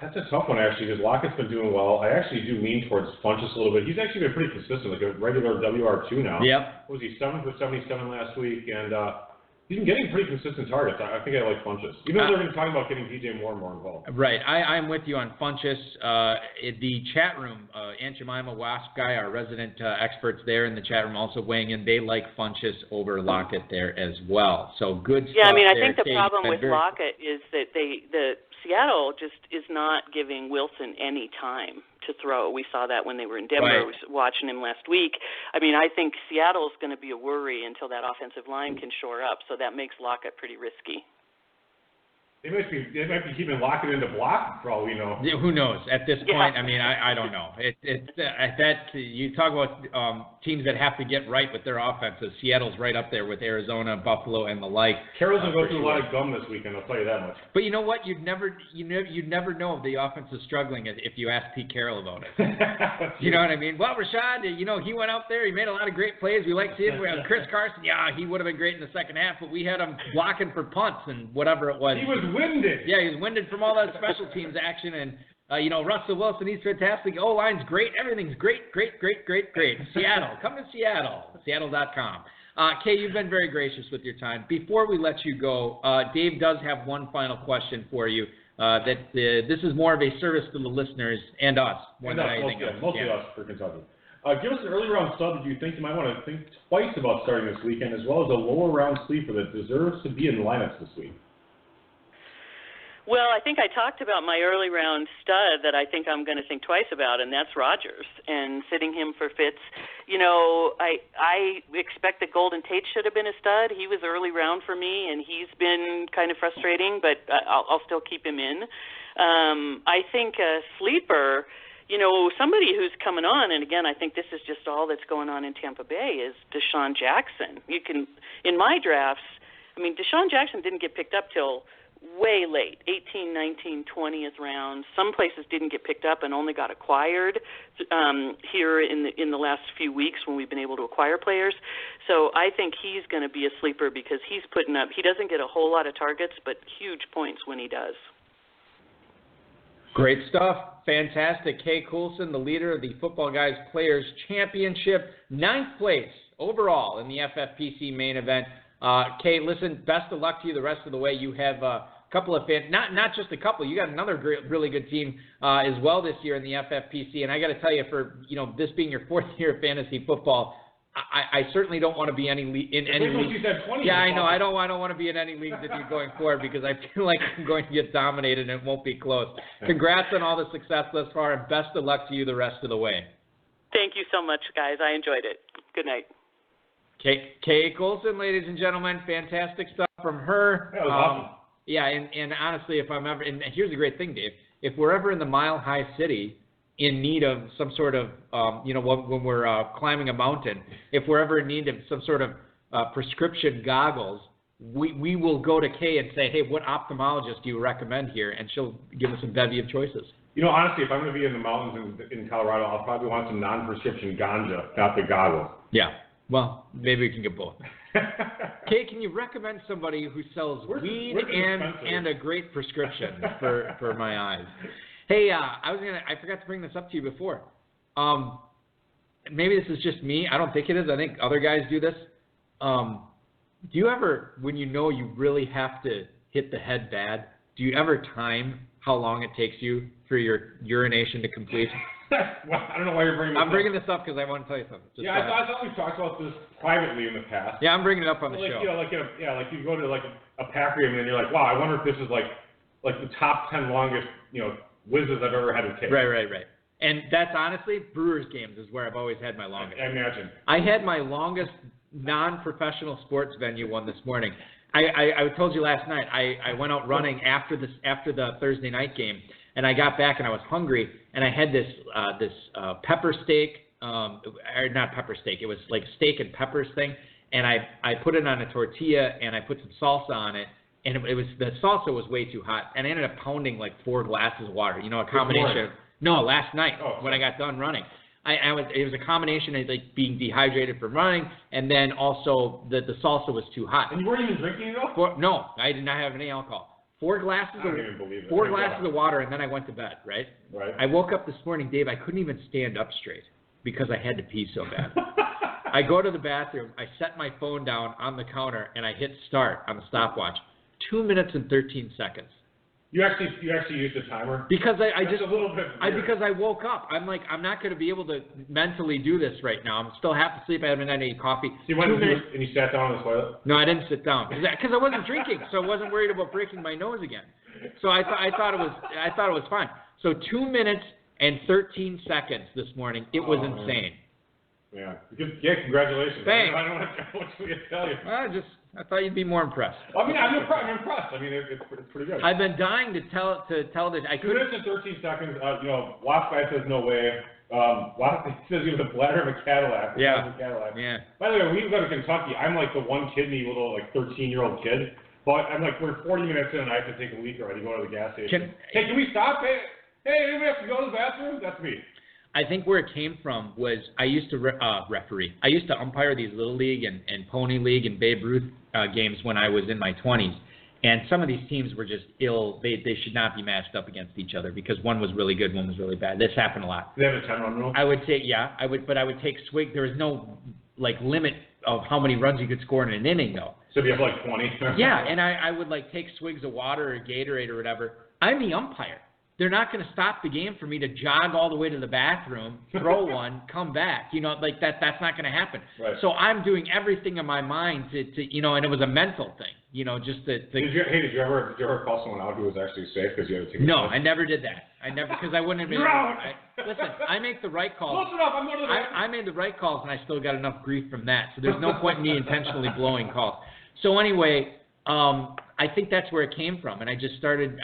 that's a tough one, actually, because Lockett's been doing well. I actually do lean towards Funchess a little bit. He's actually been pretty consistent, like a regular WR2 now. Yep. Was he 7 for 77 last week? And he's been getting pretty consistent targets. I think I like Funchess. Even though they're going to talk about getting DJ more and more involved. Right. I'm with you on Funchess. In the chat room, Aunt Jemima Wasp Guy, our resident experts there in the chat room, also weighing in. They like Funchess over Lockett there as well. So good stuff. Yeah, I mean, I there. think the problem with Lockett is that Seattle just is not giving Wilson any time to throw. We saw that when they were in Denver. Right. I was watching him last week. I mean, I think Seattle's going to be a worry until that offensive line can shore up, so that makes Lockett pretty risky. They might be keeping Lockett into block for all we know. Yeah, who knows? At this point, I mean, I don't know. You talk about teams that have to get right with their offenses. Seattle's right up there with Arizona, Buffalo, and the like. Carroll's going to go through a lot of gum this weekend. I'll tell you that much. But you know what? You'd never know if the offense is struggling if you ask Pete Carroll about it. You know what I mean? Well, Rashad, he went out there. He made a lot of great plays. We like seeing Chris Carson. Yeah, he would have been great in the second half, but we had him blocking for punts and whatever it was. He was winded. Yeah, he was winded from all that special teams action. And, Russell Wilson, he's fantastic. O-line's great. Everything's great. Seattle. Come to Seattle. Seattle.com. Kay, you've been very gracious with your time. Before we let you go, Dave does have one final question for you. This is more of a service to the listeners and us. Mostly us for Kentucky. Give us an early round sub that you think you might want to think twice about starting this weekend, as well as a lower round sleeper that deserves to be in lineups this week. Well, I think I talked about my early round stud that I think I'm going to think twice about, and that's Rodgers, and sitting him for Fitz. I expect that Golden Tate should have been a stud. He was early round for me, and he's been kind of frustrating, but I'll still keep him in. I think a sleeper, somebody who's coming on, and again, I think this is just all that's going on in Tampa Bay, is Deshaun Jackson. In my drafts, I mean, Deshaun Jackson didn't get picked up till way late, 18, 19, 20th round. Some places didn't get picked up and only got acquired here in the last few weeks when we've been able to acquire players. So I think he's going to be a sleeper because he's putting up, he doesn't get a whole lot of targets, but huge points when he does. Great stuff. Fantastic. Kay Coulson, the leader of the Football Guys Players Championship, 9th place overall in the FFPC main event. Kay, listen, best of luck to you the rest of the way. You have a couple of not just a couple. You got another really good team as well this year in the FFPC. And I got to tell you, for this being your 4th year of fantasy football, I certainly don't want to be in any league. Yeah, I know. I don't want to be in any leagues with you going forward because I feel like I'm going to get dominated and it won't be close. Congrats on all the success thus far, and best of luck to you the rest of the way. Thank you so much, guys. I enjoyed it. Good night. Kay Coulson, ladies and gentlemen, fantastic stuff from her. That was awesome. Yeah, and honestly, if I'm ever, and here's the great thing, Dave, if we're ever in the Mile High City in need of some sort of, when we're climbing a mountain, if we're ever in need of some sort of prescription goggles, we will go to Kay and say, hey, what ophthalmologist do you recommend here? And she'll give us a bevy of choices. Honestly, if I'm going to be in the mountains in Colorado, I'll probably want some non-prescription ganja, not the goggles. Yeah. Well, maybe we can get both. Kay, can you recommend somebody who sells weed and a great prescription for my eyes? Hey, I forgot to bring this up to you before. Maybe this is just me. I don't think it is. I think other guys do this. Do you ever, when you know you really have to hit the head bad, do you ever time how long it takes you for your urination to complete? Well, I don't know why you're bringing this up. I'm bringing this up because I want to tell you something. I thought we've talked about this privately in the past. Yeah, I'm bringing it up on the show. Like you go to like a pack room and you're like, wow, I wonder if this is like the top 10 longest, whizzes I've ever had to take. Right. And that's honestly, Brewers games is where I've always had my longest. I imagine. I had my longest non-professional sports venue one this morning. I told you last night, I went out running after the Thursday night game, and I got back and I was hungry, and I had this pepper steak, or not pepper steak, it was like steak and peppers thing, and I put it on a tortilla and I put some salsa on it, and it was, the salsa was way too hot, and I ended up pounding like 4 glasses of water, a combination. No, last night when I got done running. It was a combination of like being dehydrated from running, and then also the salsa was too hot. And you weren't even drinking it all? No, I did not have any alcohol. 4 glasses of water, and then I went to bed, right? Right. I woke up this morning, Dave, I couldn't even stand up straight because I had to pee so bad. I go to the bathroom, I set my phone down on the counter, and I hit start on the stopwatch. 2 minutes and 13 seconds. You actually used the timer? Because That's a little bit weird. because I woke up. I'm like, I'm not going to be able to mentally do this right now. I'm still half asleep. I haven't had any coffee. So you went and you sat down on the toilet? No, I didn't sit down because I wasn't drinking, so I wasn't worried about breaking my nose again. So I thought it was fine. So 2 minutes and 13 seconds this morning. It was insane. Yeah. Congratulations. Thanks. I don't know what to tell you. I thought you'd be more impressed. I mean, I'm impressed. I mean, it's pretty good. I've been dying to tell this. 2 minutes and 13 seconds. Wasp guy says no way. Wasp says he was a bladder of a Cadillac. Yeah. Yeah. By the way, when we go to Kentucky, I'm like the one kidney little 13-year-old kid. But I'm like, we're 40 minutes in and I have to take a leak already. Go to the gas station. Hey, can we stop? Hey, anybody have to go to the bathroom? That's me. I think where it came from was I used to referee. I used to umpire these Little League and Pony League and Babe Ruth games when I was in my 20s. And some of these teams were just ill. They should not be matched up against each other because one was really good, one was really bad. This happened a lot. Do they have a 10-run rule? I would say, yeah. But I would take swig. There was no limit of how many runs you could score in an inning, though. So if you have 20? Yeah, and I would take swigs of water or Gatorade or whatever. I'm the umpire. They're not going to stop the game for me to jog all the way to the bathroom, throw one, come back. That's not going to happen. Right. So I'm doing everything in my mind to and it was a mental thing, just to. Did you ever call someone out who was actually safe because you had to take? No, I never did that. Because I wouldn't have been. Listen, I make the right calls. Close enough. I'm going to the I made the right calls, and I still got enough grief from that. So there's no point in me intentionally blowing calls. So anyway, I think that's where it came from, and I started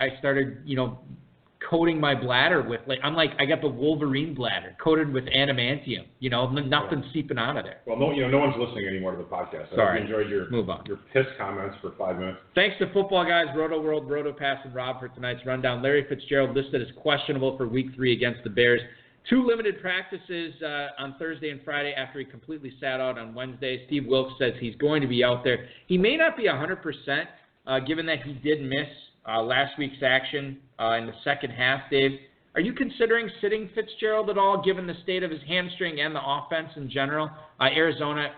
coating my bladder with, I got the Wolverine bladder coated with adamantium. Nothing's seeping out of there. Well, no one's listening anymore to the podcast. Sorry. I enjoyed your piss comments for 5 minutes. Thanks to Football Guys, Roto World, Roto Pass, and Rob for tonight's rundown. Larry Fitzgerald listed as questionable for Week 3 against the Bears. 2 limited practices on Thursday and Friday after he completely sat out on Wednesday. Steve Wilkes says he's going to be out there. He may not be 100%, given that he did miss last week's action in the second half. Dave, are you considering sitting Fitzgerald at all, given the state of his hamstring and the offense in general? Arizona,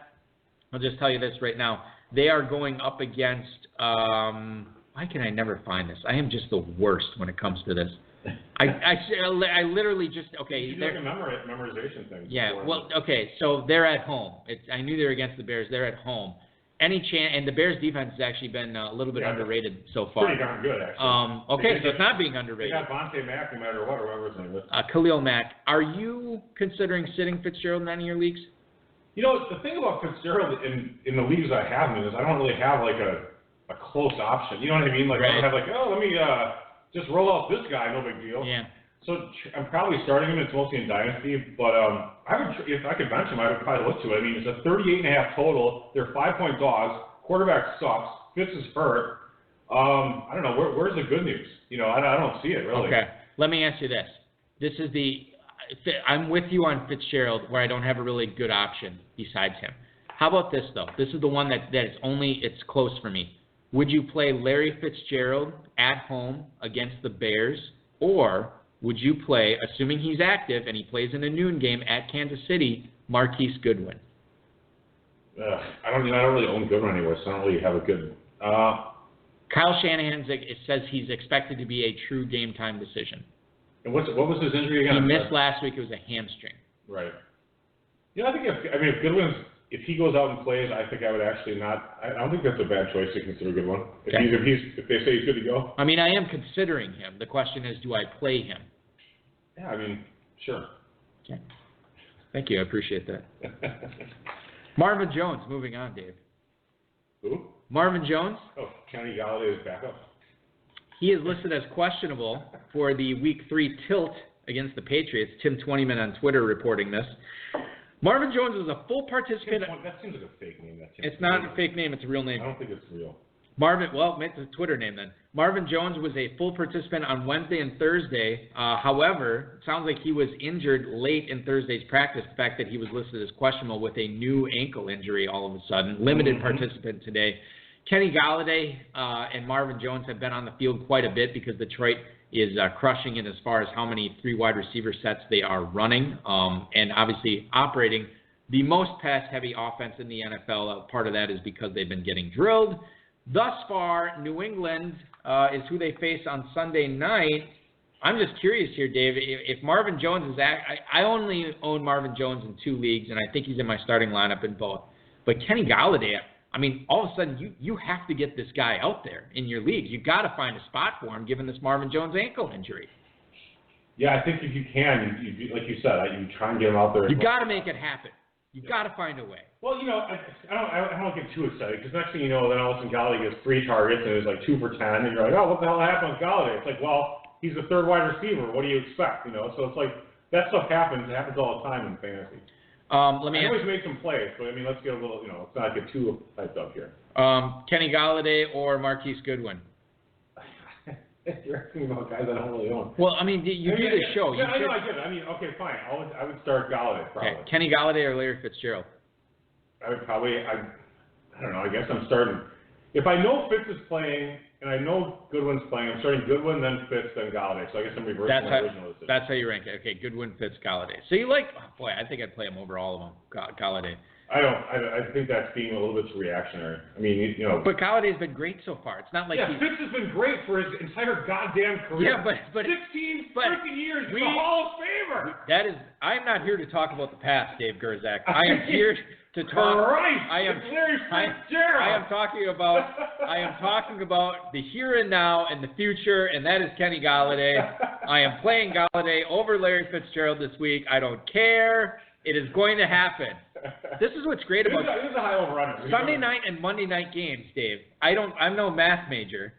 I'll just tell you this right now. They are going up against, why can I never find this? I am just the worst when it comes to this. I literally just, okay. You do like a memorization thing. Yeah, before. well, okay, so they're at home. I knew they were against the Bears. They're at home. Any chance, and the Bears' defense has actually been a little bit underrated so far. Pretty darn good, actually. Okay, so it's not being underrated. They got Vontae Mack no matter what, or whatever his name is. Khalil Mack. Are you considering sitting Fitzgerald in any of your leagues? The thing about Fitzgerald in the leagues I have him in is I don't really have like a close option. You know what I mean? Like right. I don't have let me just roll out this guy, no big deal. Yeah. So I'm probably starting him. It's mostly in Dynasty, but if I could bench him, I would probably look to it. I mean, it's a 38.5 total. They're 5-point dogs. Quarterback sucks. Fitz is hurt. I don't know. Where's the good news? I don't see it really. Okay. Let me ask you this. I'm with you on Fitzgerald, where I don't have a really good option besides him. How about this though? This is the one that it's close for me. Would you play Larry Fitzgerald at home against the Bears, or would you play, assuming he's active and he plays in a noon game at Kansas City, Marquise Goodwin? I don't really own Goodwin anyway, so I don't really have a good. Kyle Shanahan says he's expected to be a true game time decision. And what was his injury again? He missed last week. It was a hamstring. Right. I think if Goodwin's. If he goes out and plays, I think I would actually not. I don't think that's a bad choice to consider Goodwin. Okay. If they say he's good to go. I mean, I am considering him. The question is, do I play him? Yeah, I mean, sure. Okay. Thank you. I appreciate that. Marvin Jones, moving on, Dave. Who? Marvin Jones. Oh, Kenny Galladay's backup. He is listed as questionable for the Week 3 tilt against the Patriots. Tim Twentyman on Twitter reporting this. Marvin Jones is a full participant. That seems like a fake name. It's not a fake name. It's a real name. I don't think it's real. It's a Twitter name then. Marvin Jones was a full participant on Wednesday and Thursday. However, it sounds like he was injured late in Thursday's practice. The fact that he was listed as questionable with a new ankle injury all of a sudden. Limited participant today. Kenny Galladay and Marvin Jones have been on the field quite a bit because Detroit is crushing it as far as how many 3 wide receiver sets they are running, and obviously operating the most pass-heavy offense in the NFL. Part of that is because they've been getting drilled. Thus far, New England is who they face on Sunday night. I'm just curious here, Dave, if Marvin Jones is I only own Marvin Jones in 2 leagues, and I think he's in my starting lineup in both. But Kenny Galladay, I mean, all of a sudden, you have to get this guy out there in your leagues. You've got to find a spot for him, given this Marvin Jones ankle injury. Yeah, I think if you can, like you said, you try and get him out there. You've got to make it happen. You've got to find a way. Well, I don't get too excited, because next thing you know, then all of a sudden Galladay gets 3 targets and is like 2 for 10, and you're like, oh, what the hell happened with Galladay? It's like, well, he's the 3rd wide receiver. What do you expect? So it's like that stuff happens. It happens all the time in fantasy. I always make some plays, but I mean, let's get a little, let's not get too hyped up here. Kenny Galladay or Marquise Goodwin? You're asking about guys I don't really own. Well, I mean, you do the show. Yeah, I know, I get it. I mean, okay, fine. I would start Galladay, probably. Okay. Kenny Galladay or Larry Fitzgerald? I would probably, I don't know, I guess I'm starting. If I know Fitz is playing and I know Goodwin's playing, I'm starting Goodwin, then Fitz, then Galladay. So I guess I'm reversing my original decision. That's how you rank it. Okay, Goodwin, Fitz, Galladay. So you like, I think I'd play him over all of them, Galladay. I think that's being a little bit reactionary. I mean, But Galladay's been great so far. It's not like Fitz has been great for his entire goddamn career. Yeah, but 16 freaking years. He's a Hall of Famer. I'm not here to talk about the past, Dave Gerzak. I am here to talk. Christ, I am talking about the here and now and the future, and that is Kenny Galladay. I am playing Galladay over Larry Fitzgerald this week. I don't care. It is going to happen. This is what's great about it is a high over-runner. Sunday night and Monday night games, Dave. I'm no math major,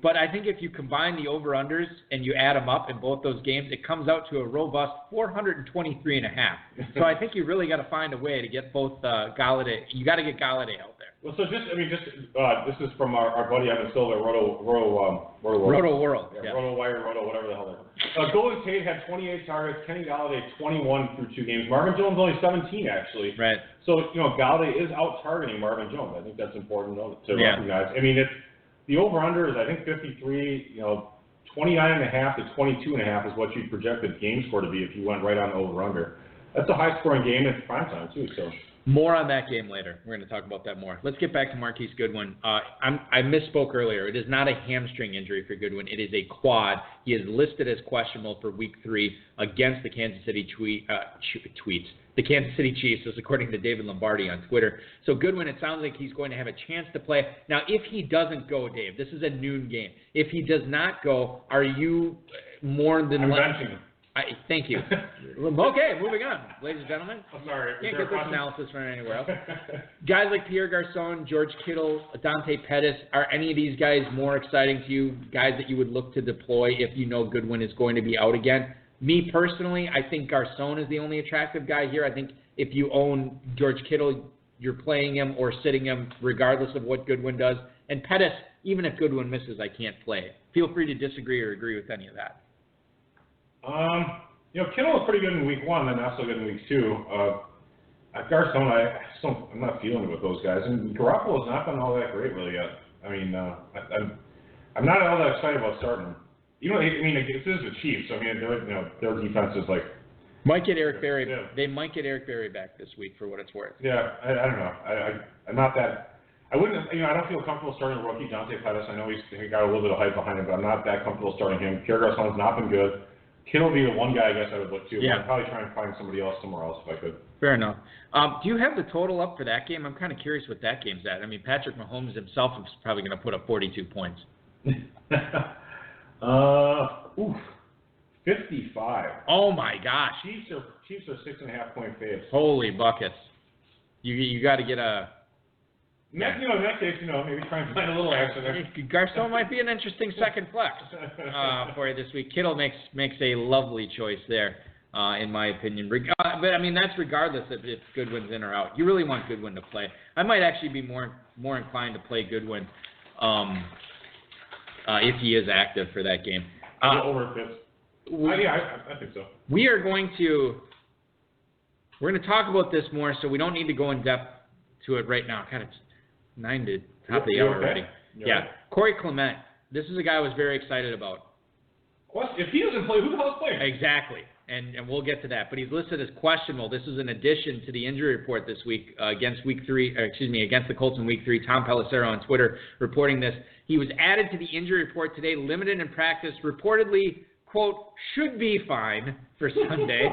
But I think if you combine the over-unders and you add them up in both those games, it comes out to a robust 423.5. So I think you really got to find a way to get both Galladay. You got to get Galladay out there. Well, so this is from our buddy Evan Silva, Roto World. Yeah, Roto Wire, Roto, whatever the hell they're. Golden Tate had 28 targets. Kenny Galladay 21 through 2 games. Marvin Jones only 17 actually. Right. So Galladay is out targeting Marvin Jones. I think that's important to recognize. I mean, the over/under is I think 53. 29.5 to 22.5 is what you projected game score to be if you went right on the over/under. That's a high-scoring game at prime time too. So. More on that game later. We're going to talk about that more. Let's get back to Marquise Goodwin. I misspoke earlier. It is not a hamstring injury for Goodwin. It is a quad. He is listed as questionable for Week 3 against the Kansas City the Kansas City Chiefs, is according to David Lombardi on Twitter. So Goodwin, it sounds like he's going to have a chance to play. Now, if he doesn't go, Dave, this is a noon game. If he does not go, are you more than... I'm benching him. Thank you. Okay, moving on, ladies and gentlemen. I'm sorry. Can't get this analysis from anywhere else. Guys like Pierre Garçon, George Kittle, Dante Pettis, are any of these guys more exciting to you? Guys that you would look to deploy if you know Goodwin is going to be out again? Me personally, I think Garçon is the only attractive guy here. I think if you own George Kittle, you're playing him or sitting him regardless of what Goodwin does. And Pettis, even if Goodwin misses, I can't play. Feel free to disagree or agree with any of that. Kittle was pretty good in Week 1, then not so good in Week 2. Garçon, I'm not feeling it with those guys. And Garoppolo's not been all that great really yet. I mean, I'm not all that excited about starting him. This is the Chiefs. I mean, their defense is like. Might get Eric Berry. Yeah. They might get Eric Berry back this week for what it's worth. Yeah, I don't know. I'm not that. I wouldn't. I don't feel comfortable starting a rookie Dante Pettis. I know he got a little bit of hype behind him, but I'm not that comfortable starting him. Pierre Garçon's not been good. Kittle would be the one guy I guess I would look to. Yeah. I'd probably try and find somebody else somewhere else if I could. Fair enough. Do you have the total up for that game? I'm kind of curious what that game's at. I mean, Patrick Mahomes himself is probably going to put up 42 points. 55. Oh my gosh. Chiefs are 6.5 point faves. Holy buckets. You got to get a. In that case, maybe try and find a little action there. Garçon might be an interesting second flex for you this week. Kittle makes a lovely choice there, in my opinion. But I mean, that's regardless if Goodwin's in or out. You really want Goodwin to play. I might actually be more inclined to play Goodwin if he is active for that game. Over fifth. I think so. We're going to talk about this more, so we don't need to go in depth to it right now. God, it's 9 to top of the hour already. Yeah. Corey Clement. This is a guy I was very excited about. If he doesn't play, who the hell's playing? Exactly. And we'll get to that. But he's listed as questionable. This is in addition to the injury report this week against the Colts in Week 3. Tom Pelissero on Twitter reporting this. He was added to the injury report today, limited in practice, reportedly, quote, should be fine for Sunday.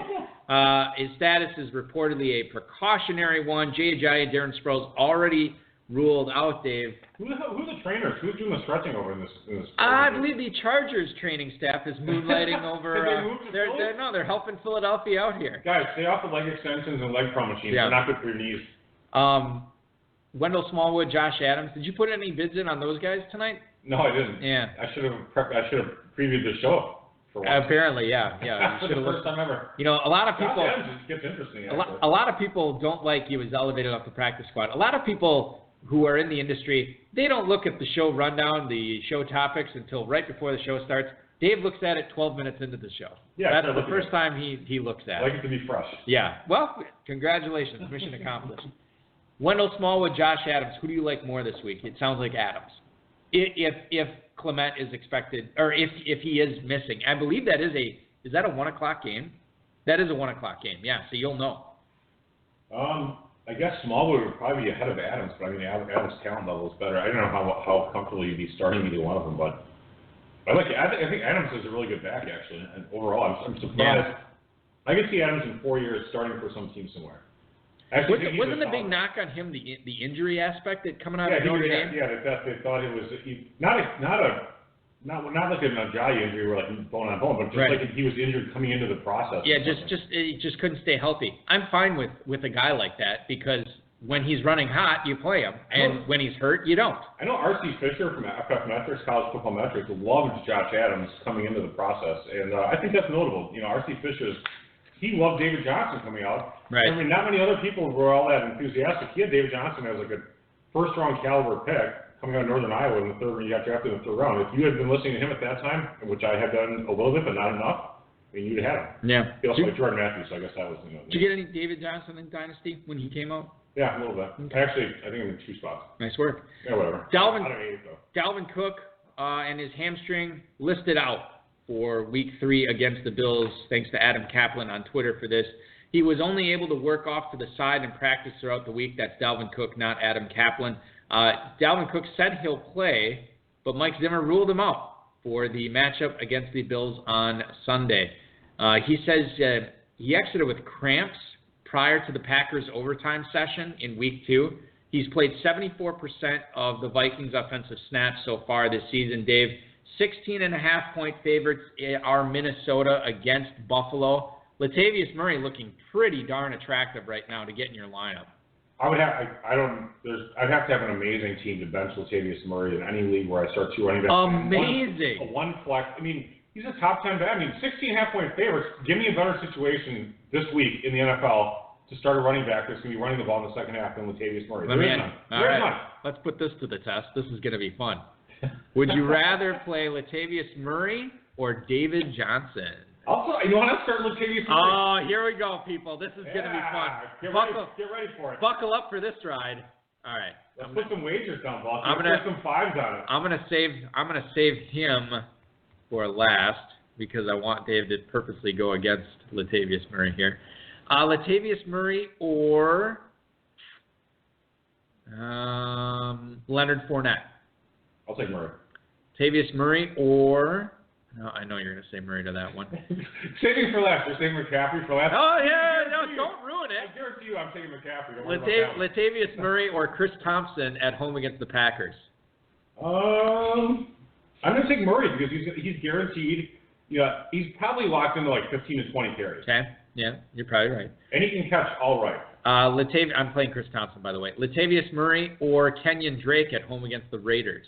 His status is reportedly a precautionary one. Jay Ajayi, Darren Sproles already ruled out, Dave. Who are the trainers? Who's doing the stretching over in this I believe the Chargers training staff is moonlighting over. They're helping Philadelphia out here. Guys, stay off the leg extensions and leg pro machines. Yeah. They're not good for your knees. Wendell Smallwood, Josh Adams. Did you put any bids in on those guys tonight? No, I didn't. Yeah. I should have previewed the show. For once. Apparently, yeah. For the first time ever. A lot of people. Josh Adams gets interesting. A lot of people don't like he was elevated off the practice squad. A lot of people who are in the industry, they don't look at the show rundown, the show topics until right before the show starts. Dave looks at it 12 minutes into the show. Yeah, that's the first time he looks at it. I like it to be fresh. Yeah. Well, congratulations, mission accomplished. Wendell Smallwood, Josh Adams. Who do you like more this week? It sounds like Adams. If Clement is expected, or if he is missing, I believe that is that a 1:00 game? That is a 1:00 game. Yeah. So you'll know. I guess Smallwood would probably be ahead of Adams, but I mean, Adams' talent level is better. I don't know how comfortable you'd be starting either one of them, but I think Adams is a really good back, actually. And overall, I'm surprised. Yeah. I could see Adams in 4 years starting for some team somewhere. Wasn't the big knock on him the injury aspect that coming out of Notre Dame? Yeah, they thought it was not like an Ajayi injury where like bone on bone, but just like he was injured coming into the process. Yeah, just couldn't stay healthy. I'm fine with a guy like that because when he's running hot, you play him, and when he's hurt, you don't. I know R.C. Fisher from FF Metrics, College Football Metrics, loved Josh Adams coming into the process, and I think that's notable. R.C. Fisher, he loved David Johnson coming out. Right. I mean, not many other people were all that enthusiastic. He had David Johnson as like a first-round caliber pick coming out of Northern Iowa in the third, when he got drafted in the third round. If you had been listening to him at that time, which I had done a little bit, but not enough, I mean, you'd have had him. Yeah. He also had Jordan Matthews, so I guess that was, Did you get any David Johnson in Dynasty when he came out? Yeah, a little bit. Actually, I think I'm in 2 spots. Nice work. Yeah, whatever. Dalvin Cook and his hamstring listed out for Week 3 against the Bills, thanks to Adam Kaplan on Twitter for this. He was only able to work off to the side and practice throughout the week. That's Dalvin Cook, not Adam Kaplan. Dalvin Cook said he'll play, but Mike Zimmer ruled him out for the matchup against the Bills on Sunday. He says he exited with cramps prior to the Packers' overtime session in Week 2. He's played 74% of the Vikings' offensive snaps so far this season. Dave, 16.5-point favorites are Minnesota against Buffalo. Latavius Murray looking pretty darn attractive right now to get in your lineup. I'd have to have an amazing team to bench Latavius Murray in any league where I start 2 running backs. Amazing. One flex. I mean, he's a top 10 back. I mean, 16.5-point favorites. Give me a better situation this week in the NFL to start a running back that's going to be running the ball in the second half than Latavius Murray. There's none. Let's put this to the test. This is going to be fun. Would you rather play Latavius Murray or David Johnson? You want to start Latavius Murray? Oh, here we go, people. This is going to be fun. Get ready for it. Buckle up for this ride. All right. Let's put some wagers down, boss. I'm gonna put some 5s on it. I'm gonna save him for last because I want Dave to purposely go against Latavius Murray here. Latavius Murray or Leonard Fournette. I'll take Murray. Latavius Murray or no, I know you're going to say Murray to that one. Saving for last. You're saving McCaffrey for last. Oh, yeah. No, don't ruin it. I guarantee you I'm taking McCaffrey. Don't worry about that. Latavius Murray or Chris Thompson at home against the Packers? I'm going to take Murray because he's guaranteed. Yeah, he's probably locked into like 15 to 20 carries. Okay. Yeah, you're probably right. And he can catch all right. I'm playing Chris Thompson, by the way. Latavius Murray or Kenyon Drake at home against the Raiders?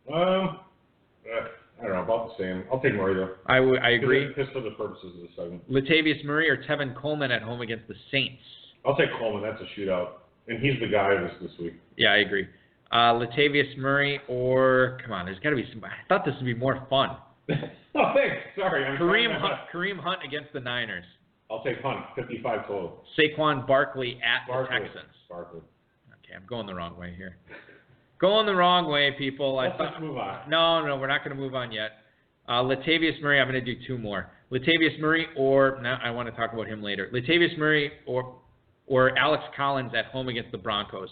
I don't know, about the same. I'll take Murray, though. I agree. Just for the purposes of the segment. Latavius Murray or Tevin Coleman at home against the Saints? I'll take Coleman. That's a shootout. And he's the guy this week. Yeah, I agree. Latavius Murray or, come on, there's got to be some. I thought this would be more fun. Oh, thanks. Sorry. Kareem Hunt against the Niners. I'll take Hunt, 55 total. Saquon Barkley at the Texans. Barkley. Okay, I'm going the wrong way here. Going the wrong way, people. Let's move on. No, we're not going to move on yet. Latavius Murray, I'm going to do 2 more. Latavius Murray or, no, I want to talk about him later. Latavius Murray or Alex Collins at home against the Broncos.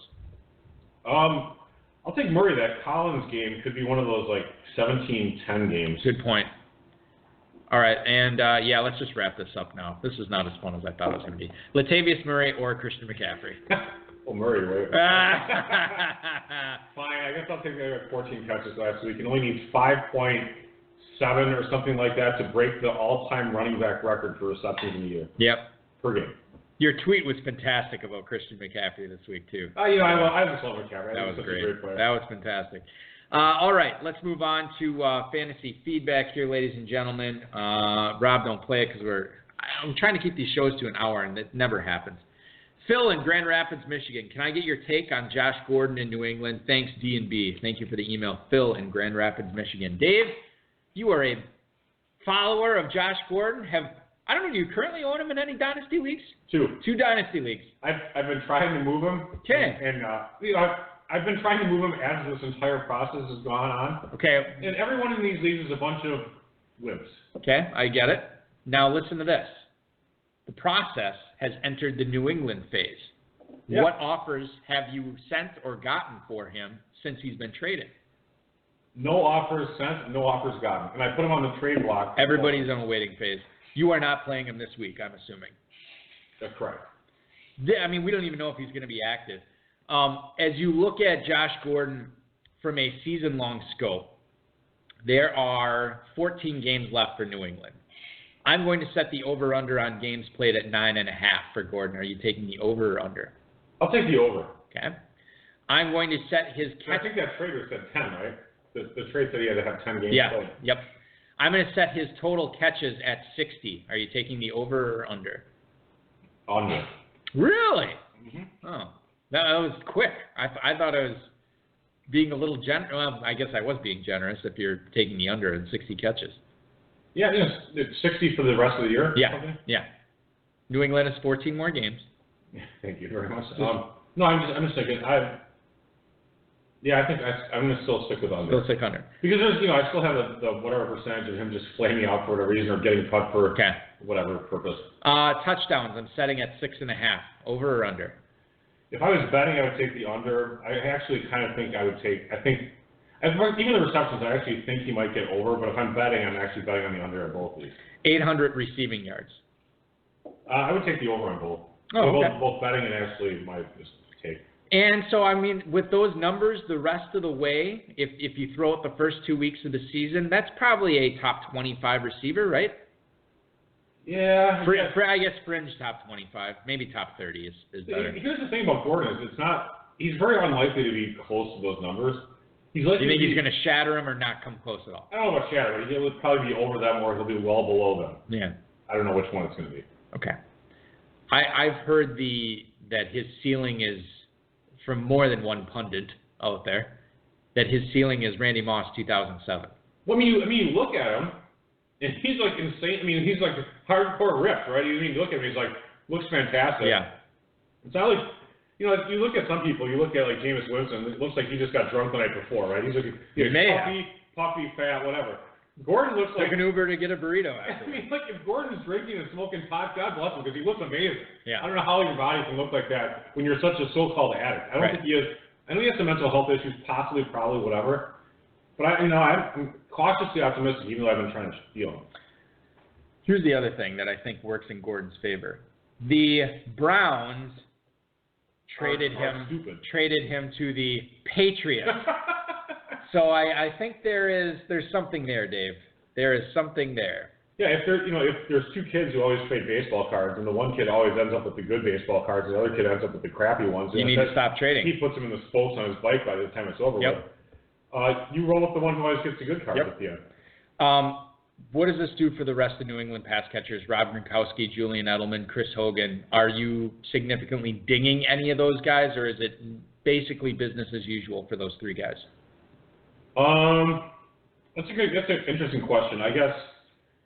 I'll take Murray. That Collins game could be one of those like 17-10 games. Good point. All right, and let's just wrap this up now. This is not as fun as I thought it was going to be. Latavius Murray or Christian McCaffrey? Well, Murray, wait. Fine, I guess I'll take the 14 catches last week. He only needs 5.7 or something like that to break the all-time running back record for receptions in a year. Yep. Per game. Your tweet was fantastic about Christian McCaffrey this week, too. I just love McCaffrey. That was great. A great player. That was fantastic. All right, let's move on to fantasy feedback here, ladies and gentlemen. Rob, don't play it because I'm trying to keep these shows to an hour, and it never happens. Phil in Grand Rapids, Michigan. Can I get your take on Josh Gordon in New England? Thanks, D&B. Thank you for the email. Phil in Grand Rapids, Michigan. Dave, you are a follower of Josh Gordon. I don't know, do you currently own him in any dynasty leagues? 2 dynasty leagues. I've been trying to move him. Okay. And I've been trying to move him as this entire process has gone on. Okay. And everyone in these leagues is a bunch of wimps. Okay, I get it. Now listen to this. The process has entered the New England phase. Yep. What offers have you sent or gotten for him since he's been traded? No offers sent, no offers gotten. And I put him on the trade block. Everybody's on a waiting phase. You are not playing him this week, I'm assuming. That's correct. I mean, we don't even know if he's going to be active. As you look at Josh Gordon from a season-long scope, there are 14 games left for New England. I'm going to set the over-under on games played at 9.5 for Gordon. Are you taking the over or under? I'll take the over. Okay. I'm going to set his I catch. think that trader said 10, right? The trade said he had to have 10 games Yeah. played. Yep. I'm going to set his total catches at 60. Are you taking the over or under? Under. Really? Mm-hmm. Oh, that was quick. I thought I was being a little generous. Well, I guess I was being generous if you're taking the under in 60 catches. Yeah, it's 60 for the rest of the year. Yeah. Yeah. New England has 14 more games. Yeah, thank you very much. No, I'm just thinking. I think I'm going to still stick with under. Still stick under. Because there's, I still have the whatever percentage of him just flaming out for whatever reason or getting cut for whatever purpose. Touchdowns, I'm setting at 6.5. Over or under? If I was betting, I would take the under. I actually kind of think even the receptions, I actually think he might get over. But if I'm betting, I'm actually betting on the under at both of these. 800 receiving yards. I would take the over on both. Oh, okay. Both betting and actually my take. And so, I mean, with those numbers, the rest of the way, if you throw out the first 2 weeks of the season, that's probably a top 25 receiver, right? Yeah. I guess fringe top 25, maybe top 30 is better. Here's the thing about Gordon is he's very unlikely to be close to those numbers. You think he's going to shatter them or not come close at all? I don't know about shatter, but he'll probably be over them or he'll be well below them. Yeah. I don't know which one it's going to be. Okay. I've heard that his ceiling is, from more than one pundit out there, that his ceiling is Randy Moss 2007. Well, you look at him, and he's like insane. I mean, he's like hardcore ripped, right? You look at him, he's like, looks fantastic. Yeah. It's not like, if you look at some people, you look at like Jameis Winston, it looks like he just got drunk the night before, right? He's like puffy, fat, whatever. Gordon looks like an Uber to get a burrito after. I mean, like if Gordon's drinking and smoking pot, God bless him, because he looks amazing. Yeah. I don't know how your body can look like that when you're such a so-called addict. I don't think he is. I know he has some mental health issues, possibly, probably, whatever. But I'm cautiously optimistic, even though I've been trying to steal him. Here's the other thing that I think works in Gordon's favor. The Browns traded him to the Patriots. So I think there's something there, Dave. There is something there. Yeah, if there's two kids who always trade baseball cards, and the one kid always ends up with the good baseball cards, and the other kid ends up with the crappy ones. You need to stop trading. He puts them in the spokes on his bike by the time it's over. Yep. You roll with the one who always gets the good cards at the end. What does this do for the rest of New England pass catchers? Rob Gronkowski, Julian Edelman, Chris Hogan. Are you significantly dinging any of those guys, or is it basically business as usual for those three guys? That's an interesting question. I guess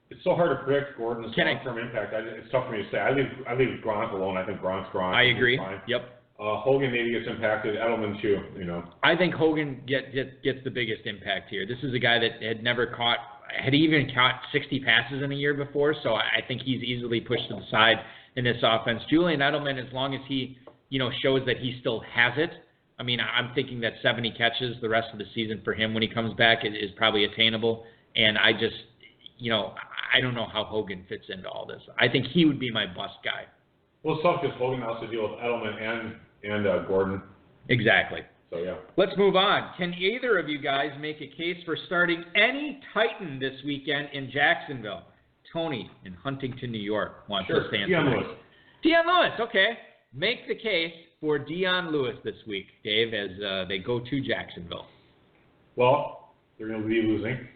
it's so hard to predict Gordon's long-term impact. It's tough for me to say. I leave Gronk alone. I think Gronk's Gronk. I agree. Fine. Yep. Hogan maybe gets impacted. Edelman too. I think Hogan gets the biggest impact here. This is a guy that had even caught 60 passes in a year before, so I think he's easily pushed to the side in this offense. Julian Edelman, as long as he shows that he still has it. I mean, I'm thinking that 70 catches the rest of the season for him when he comes back is probably attainable. And I just, I don't know how Hogan fits into all this. I think he would be my bust guy. Well, it's tough because Hogan has to deal with Edelman and Gordon. Exactly. So, yeah. Let's move on. Can either of you guys make a case for starting any Titan this weekend in Jacksonville? Tony in Huntington, New York wants to stand. Deion Lewis. Deion Lewis, okay. Make the case for Deion Lewis this week, Dave, as they go to Jacksonville. Well, they're going to be losing.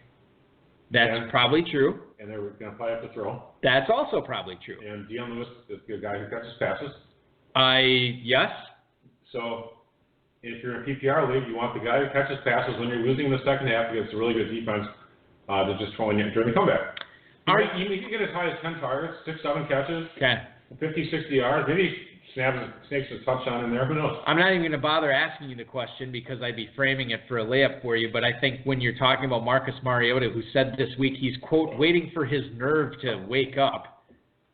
That's probably true. And they're going to probably have to throw. That's also probably true. And Deion Lewis is the guy who catches passes. Yes. So if you're in a PPR league, you want the guy who catches passes when you're losing in the second half against a really good defense to just throw in during the comeback. You can get as high as 10 targets, 6-7 catches, 50-60 yards. Maybe snakes a touchdown in there. Who knows? I'm not even going to bother asking you the question because I'd be framing it for a layup for you. But I think when you're talking about Marcus Mariota, who said this week he's, quote, waiting for his nerve to wake up,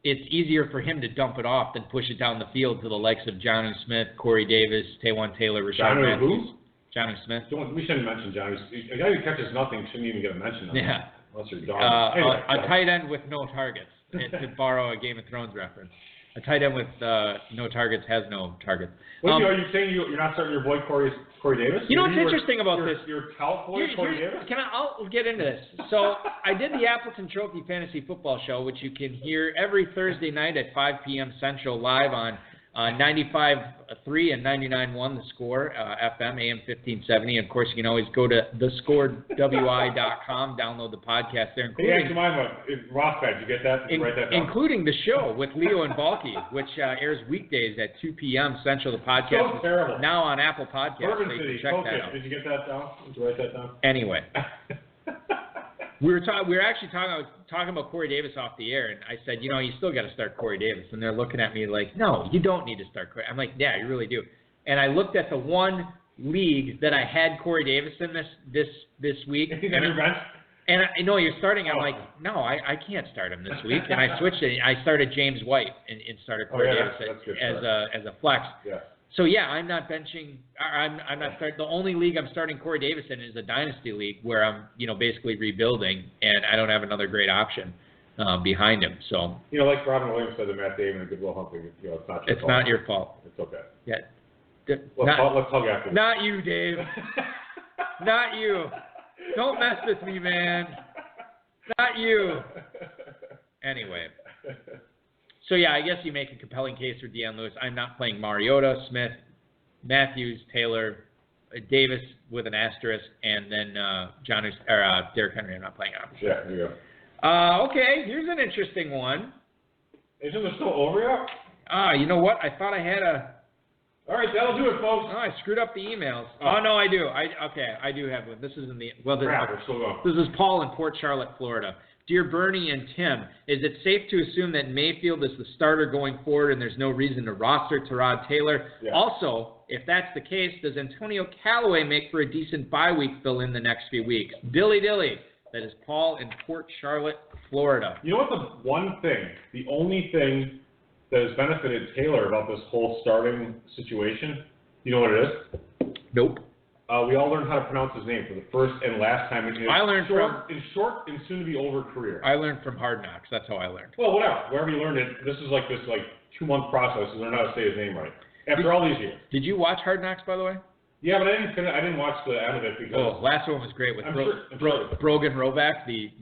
it's easier for him to dump it off than push it down the field to the likes of Jonnu Smith, Corey Davis, Taywan Taylor, Rashad Matthews. Jonnu Smith. We shouldn't mention Jonnu. A guy who catches nothing shouldn't even get a mention on that. Unless you're dog. Anyway, a tight end with no targets, to borrow a Game of Thrones reference. A tight end with no targets has no targets. Are you saying you're not starting your boy Corey Davis? You know what's interesting about this? Your tout boy Corey Davis? I'll get into this. So I did the Appleton Trophy Fantasy Football Show, which you can hear every Thursday night at 5 p.m. Central live on 95.3 and 99.1 the score, FM, AM 1570. And of course, you can always go to thescorewi.com, download the podcast there. Including, Ross, did you get that? Did you write that down? Including the show with Leo and Balky, which airs weekdays at 2 p.m. Central. The podcast so terrible. is now on Apple Podcasts. Bourbon so you City, can check that out. Did you get that down? Did you write that down? Anyway. We were actually talking about Corey Davis off the air, and I said, you still got to start Corey Davis. And they're looking at me like, no, you don't need to start Corey. I'm like, yeah, you really do. And I looked at the one league that I had Corey Davis in this week. And I know you're starting. I'm like, no, I can't start him this week. And I switched it. I started James White and started Corey Davis as a flex. Yeah. So yeah, I'm not benching. I'm not starting. The only league I'm starting Corey Davis in is a dynasty league where I'm, basically rebuilding, and I don't have another great option behind him. So like Robin Williams said to Matt Damon and Goodwill Hunting, it's not your fault. It's not your fault. It's okay. Yeah. Let's hug after. Not you, Dave. Not you. Don't mess with me, man. Not you. Anyway. So, yeah, I guess you make a compelling case for Deion Lewis. I'm not playing Mariota, Smith, Matthews, Taylor, Davis with an asterisk, and then Derrick Henry. I'm not playing option. Yeah, there you go. Okay, here's an interesting one. Isn't it still over yet? You know what? I thought I had a... All right, that'll do it, folks. Oh, I screwed up the emails. Oh, no, I do. I do have one. This is in the... Well, we're still going. This is Paul in Port Charlotte, Florida. Dear Bernie and Tim, is it safe to assume that Mayfield is the starter going forward and there's no reason to roster Tyrod Taylor? Yeah. Also, if that's the case, does Antonio Callaway make for a decent bye week fill in the next few weeks? Dilly. That is Paul in Port Charlotte, Florida. You know what the only thing that has benefited Taylor about this whole starting situation, you know what it is? Nope. We all learned how to pronounce his name for the first and last time in his short and soon-to-be over career. I learned from Hard Knocks. That's how I learned. Well, whatever. Wherever you learned it, this is like 2-month process to learn how to say his name right. After all these years. Did you watch Hard Knocks, by the way? Yeah, but I didn't watch the end of it because... last one was great with Brogan Roback, the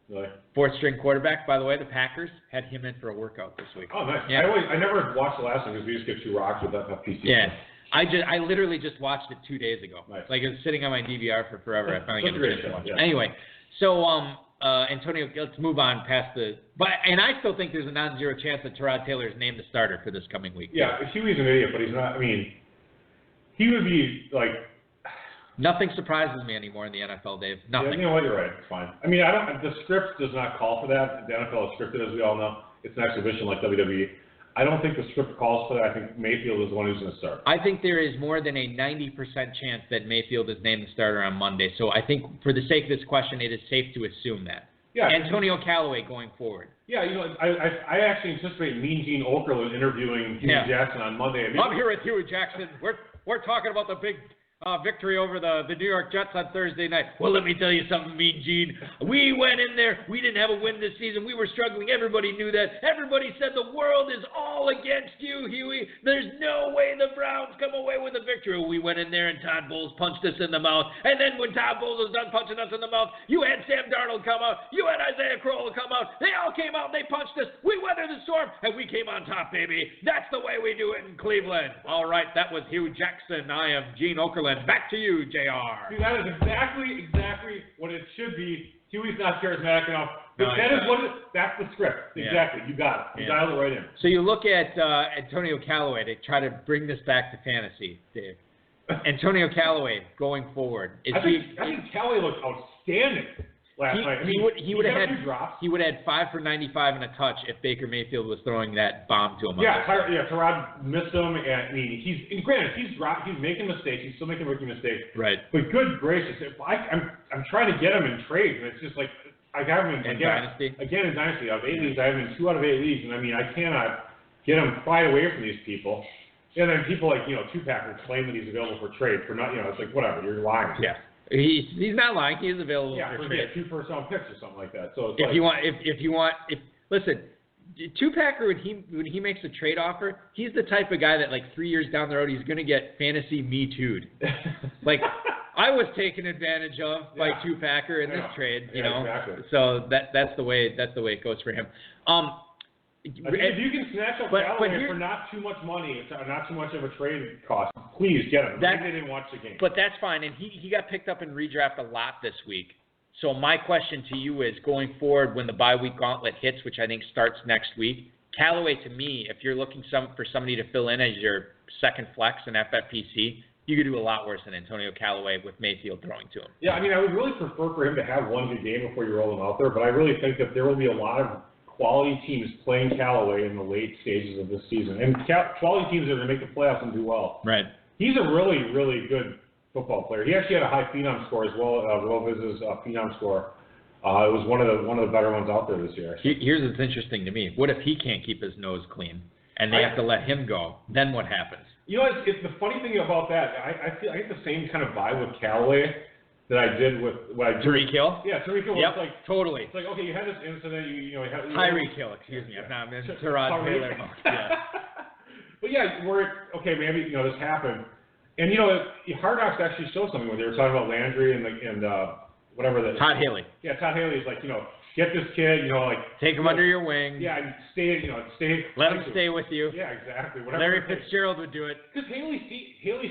really? fourth-string quarterback. By the way, the Packers had him in for a workout this week. Oh, nice. Yeah. I never watched the last one because we just get too rocked with FFPC. Yeah. I literally just watched it 2 days ago. Nice. Like it was sitting on my DVR for forever. I finally got to finish watching. Yeah. Anyway, so Antonio, let's move on past and I still think there's a non-zero chance that Tyrod Taylor is named the starter for this coming week. Yeah, Huey's an idiot, but he's not. I mean, he would be like. Nothing surprises me anymore in the NFL, Dave. Nothing. Yeah, you know what? You're right. It's fine. I mean, the script does not call for that. The NFL is scripted, as we all know. It's an exhibition like WWE. I don't think the script calls for that. I think Mayfield is the one who's going to start. I think there is more than a 90% chance that Mayfield is named the starter on Monday. So I think for the sake of this question, it is safe to assume that. Yeah. Antonio Callaway going forward. Yeah, I actually anticipate Mean Gene Okerlund interviewing Hugh Jackson on Monday. I'm here with Hugh Jackson. We're talking about the big victory over the New York Jets on Thursday night. Well, let me tell you something, Mean Gene. We went in there. We didn't have a win this season. We were struggling. Everybody knew that. Everybody said the world is all against you, Huey. There's no way the Browns come away with a victory. We went in there and Todd Bowles punched us in the mouth. And then when Todd Bowles was done punching us in the mouth, you had Sam Darnold come out. You had Isaiah Crowell come out. They all came out and they punched us. We weathered the storm and we came on top, baby. That's the way we do it in Cleveland. All right, that was Hugh Jackson. I am Gene Okerlund. Back to you, JR. See, that is exactly what it should be. Huey's not charismatic enough. But that's the script. Exactly. You got it. You dialed it right in. So you look at Antonio Callaway to try to bring this back to fantasy, Dave. Antonio Callaway going forward. I think Callaway looked outstanding last night. He would have had 5 for 95 and a touch if Baker Mayfield was throwing that bomb to him. Tyrod missed him, and I mean, he's making mistakes. He's still making rookie mistakes. Right. But good gracious, I'm trying to get him in trades, and it's just like I got him in Dynasty. Again in Dynasty. Out of 8 leagues, I have him in 2 out of 8 leagues, and I mean, I cannot get him quite away from these people. And then people like Tupac claim that he's available for trade for not. It's like whatever, you're lying. Yeah. He's not lying. He is available for trade. 2 first-round picks or something like that. So it's listen, Tupac, when he makes a trade offer, he's the type of guy that like 3 years down the road he's going to get fantasy Me Too'd. Like I was taken advantage of by Tupac in this trade, Exactly. So that's the way it goes for him. I mean, if you can snatch up Callaway for not too much money, not too much of a trade cost, please get him. Maybe they didn't watch the game. But that's fine, and he got picked up in redraft a lot this week. So my question to you is, going forward when the bye week gauntlet hits, which I think starts next week, Callaway, to me, if you're looking for somebody to fill in as your second flex in FFPC, you could do a lot worse than Antonio Callaway with Mayfield throwing to him. Yeah, I mean, I would really prefer for him to have one good game before you roll him out there, but I really think that there will be a lot of quality teams playing Callaway in the late stages of this season. And quality teams are going to make the playoffs and do well. Right. He's a really, really good football player. He actually had a high phenom score as well, Roviz's phenom score. It was one of the better ones out there this year. Here's what's interesting to me. What if he can't keep his nose clean and they have to let him go? Then what happens? You know, it's the funny thing about that. I get the same kind of vibe with Callaway that I did with what I did. Tyreek Hill? Yeah, Tyreek Hill. Yep, was like totally. It's like, okay, you had this incident. You had Tyreek Hill, excuse me. I'm not Tyrod Taylor. Yeah. But yeah, maybe this happened, and Hard Knocks actually showed something when they were talking about Landry and whatever that. Todd Haley. Yeah, Todd Haley's like, get this kid, take him under your wing. Yeah, and stay. Let him stay with you. Yeah, exactly. Whatever. Larry Fitzgerald would do it. Because Haley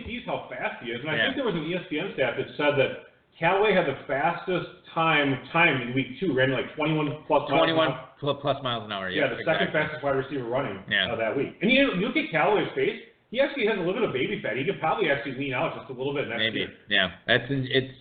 sees how fast he is, and I think there was an ESPN stat that said that Callaway had the fastest time in week 2, ran like 21 plus miles an hour. Yeah, the second fastest wide receiver running that week. And you look at Callaway's face. He actually has a little bit of baby fat. He could probably actually lean out just a little bit next year. Yeah.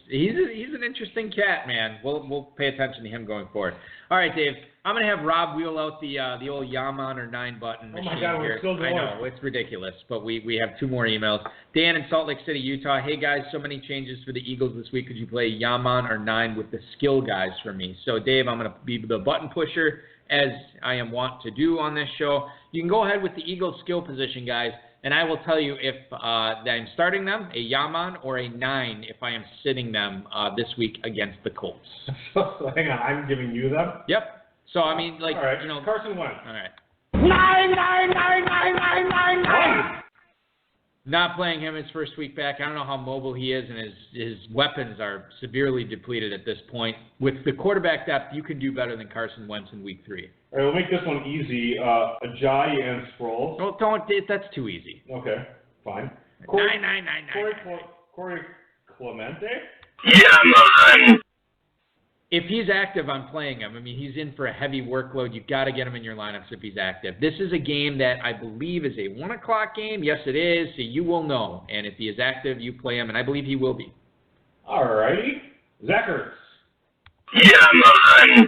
He's an interesting cat, man. We'll pay attention to him going forward. All right, Dave. I'm gonna have Rob wheel out the old Yaman or 9 button machine. Oh my God, we're still going. I know, it's ridiculous, but we have 2 more emails. Dan in Salt Lake City, Utah. Hey guys, so many changes for the Eagles this week. Could you play Yaman or 9 with the skill guys for me? So Dave, I'm gonna be the button pusher as I am wont to do on this show. You can go ahead with the Eagles skill position guys. And I will tell you if I'm starting them, a Yaman, or a 9 if I am sitting them this week against the Colts. So hang on, I'm giving you them? Yep. So, I mean, like, all right. Carson Wentz. All right. 9. Not playing him his first week back. I don't know how mobile he is, and his weapons are severely depleted at this point. With the quarterback depth, you can do better than Carson Wentz in week 3. All right, we'll make this one easy. Ajayi and Sproles. Well, that's too easy. Okay, fine. 9. Corey Clemente? Yeah, man. If he's active, I'm playing him. I mean, he's in for a heavy workload. You've got to get him in your lineups if he's active. This is a game that I believe is a 1 o'clock game. Yes, it is. So you will know. And if he is active, you play him, and I believe he will be. All righty. Zach Ertz. Yeah, man.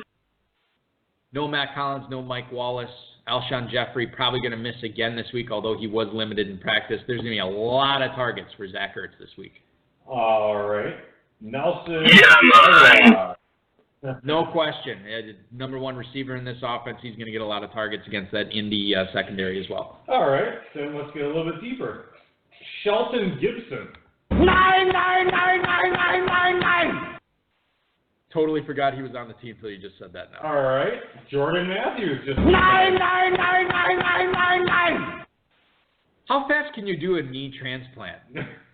No Matt Collins, no Mike Wallace. Alshon Jeffrey probably going to miss again this week, although he was limited in practice. There's going to be a lot of targets for Zach Ertz this week. All right. Nelson. Yeah, man. No question. Number 1 receiver in this offense. He's going to get a lot of targets against that Indy secondary as well. All right. Then let's get a little bit deeper. Shelton Gibson. 9. Totally forgot he was on the team until you just said that now. All right. Jordan Matthews. Just 9. How fast can you do a knee transplant?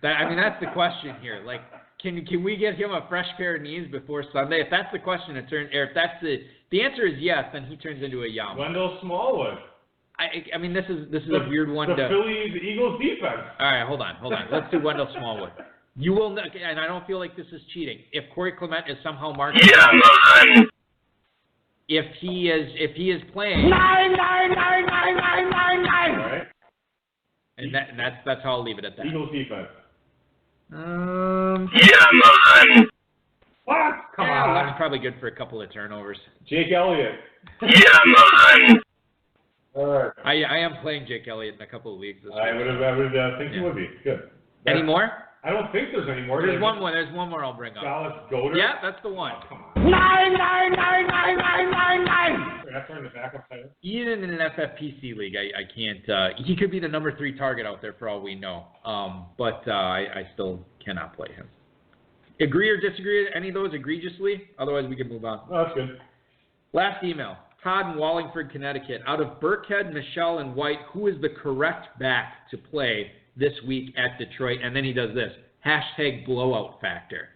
That's the question here. Like, can we get him a fresh pair of knees before Sunday? If that's the question, if that's the answer is yes, then he turns into a Yama. Wendell Smallwood. I mean, this is a weird one. The Eagles defense. All right, hold on. Let's do Wendell Smallwood. You will know, and I don't feel like this is cheating. If Corey Clement is somehow marked, yeah, man. If he is playing, 9. All right. And that's how I'll leave it at that. Eagles defense. Yeah, man. What? Come on. That's probably good for a couple of turnovers. Jake Elliott. Yeah, man. All right. I am playing Jake Elliott in a couple of leagues this week. I would think you would be. Good. Any more? I don't think there's any more. There's one more. There's one more I'll bring up. Dallas Goedert? Yeah, that's the one. Oh, come on. 9. That's on the backup player. Even in an FFPC league, I can't. He could be the number 3 target out there for all we know. But I still cannot play him. Agree or disagree with any of those egregiously? Otherwise, we can move on. Oh, that's good. Last email. Todd in Wallingford, Connecticut. Out of Burkhead, Michelle, and White, who is the correct back to play this week at Detroit? And then he does this. #blowout factor.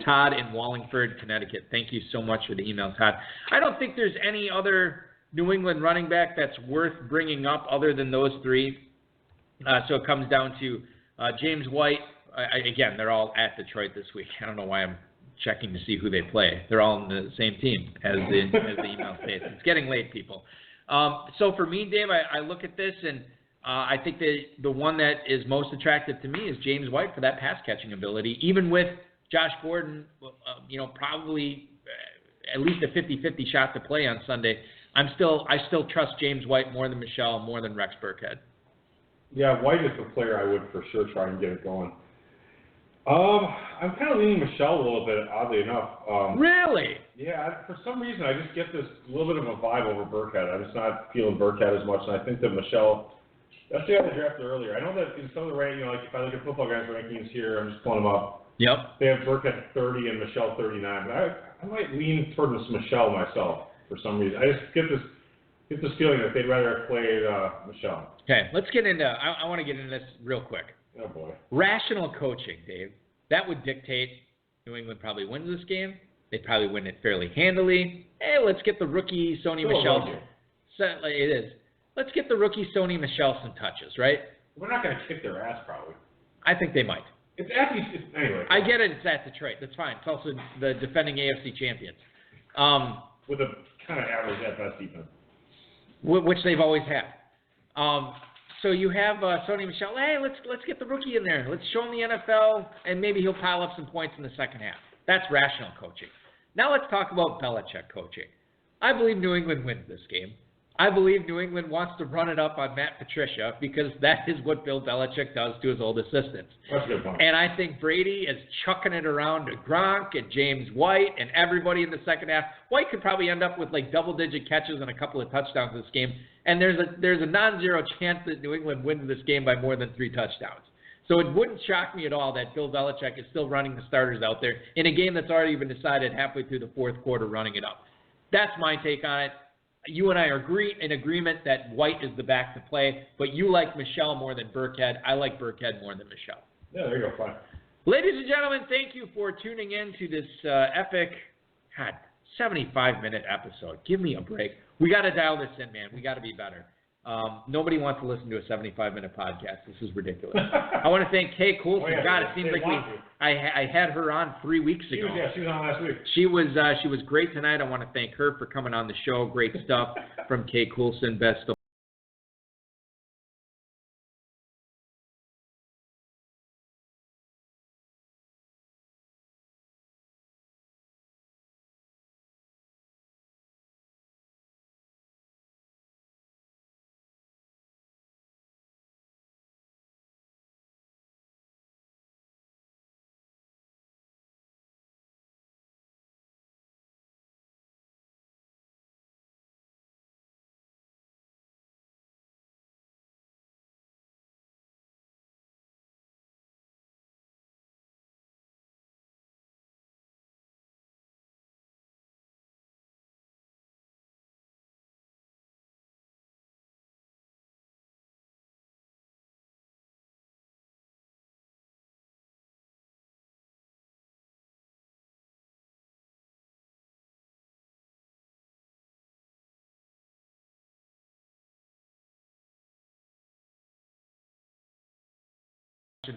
Todd in Wallingford, Connecticut. Thank you so much for the email, Todd. I don't think there's any other New England running back that's worth bringing up other than those three. So it comes down to James White. Again, they're all at Detroit this week. I don't know why I'm checking to see who they play. They're all on the same team as the email states. It's getting late, people. So for me, Dave, I look at this, and I think the one that is most attractive to me is James White for that pass-catching ability. Even with Josh Gordon, probably at least a 50-50 shot to play on Sunday, I still trust James White more than Michelle, more than Rex Burkhead. Yeah, White is the player I would for sure try and get it going. I'm kind of leaning Michelle a little bit, oddly enough. Really? Yeah, for some reason I just get this little bit of a vibe over Burkhead. I'm just not feeling Burkhead as much, and I think that Michelle, that's the guy they drafted earlier. I know that in some of the rankings, like if I look at Football Guys rankings here, I'm just pulling them up. Yep. They have Burkhead 30 and Michelle 39, but I might lean toward this Michelle myself for some reason. I just get this feeling that they'd rather have played Michelle. Okay, let's get into. I want to get into this real quick. Oh boy. Rational coaching, Dave. That would dictate New England probably wins this game. They'd probably win it fairly handily. Hey, let's get the rookie Sony Michel. It is. Let's get the rookie Sony Michel some touches, right? We're not going to kick their ass, probably. I think they might. It's anyway. I get it. It's at Detroit. That's fine. It's also the defending AFC champions. With a kind of average at best defense. Which they've always had. So you have Sony Michel. Hey, let's get the rookie in there. Let's show him the NFL, and maybe he'll pile up some points in the second half. That's rational coaching. Now let's talk about Belichick coaching. I believe New England wins this game. I believe New England wants to run it up on Matt Patricia because that is what Bill Belichick does to his old assistants. That's a good point. And I think Brady is chucking it around to Gronk and James White and everybody in the second half. White could probably end up with like double-digit catches and a couple of touchdowns this game. And there's a non-zero chance that New England wins this game by more than 3 touchdowns. So it wouldn't shock me at all that Bill Belichick is still running the starters out there in a game that's already been decided halfway through the fourth quarter, running it up. That's my take on it. You and I are in agreement that White is the back to play, but you like Michelle more than Burkhead. I like Burkhead more than Michelle. Yeah, there you go. Fine. Ladies and gentlemen, thank you for tuning in to this epic, 75-minute episode. Give me a break. We got to dial this in, man. We got to be better. Nobody wants to listen to a 75-minute podcast. This is ridiculous. I want to thank Kay Coulson. God, it seems like I had her on 3 weeks ago. She was on last week. She was great tonight. I want to thank her for coming on the show. Great stuff from Kay Coulson. Best of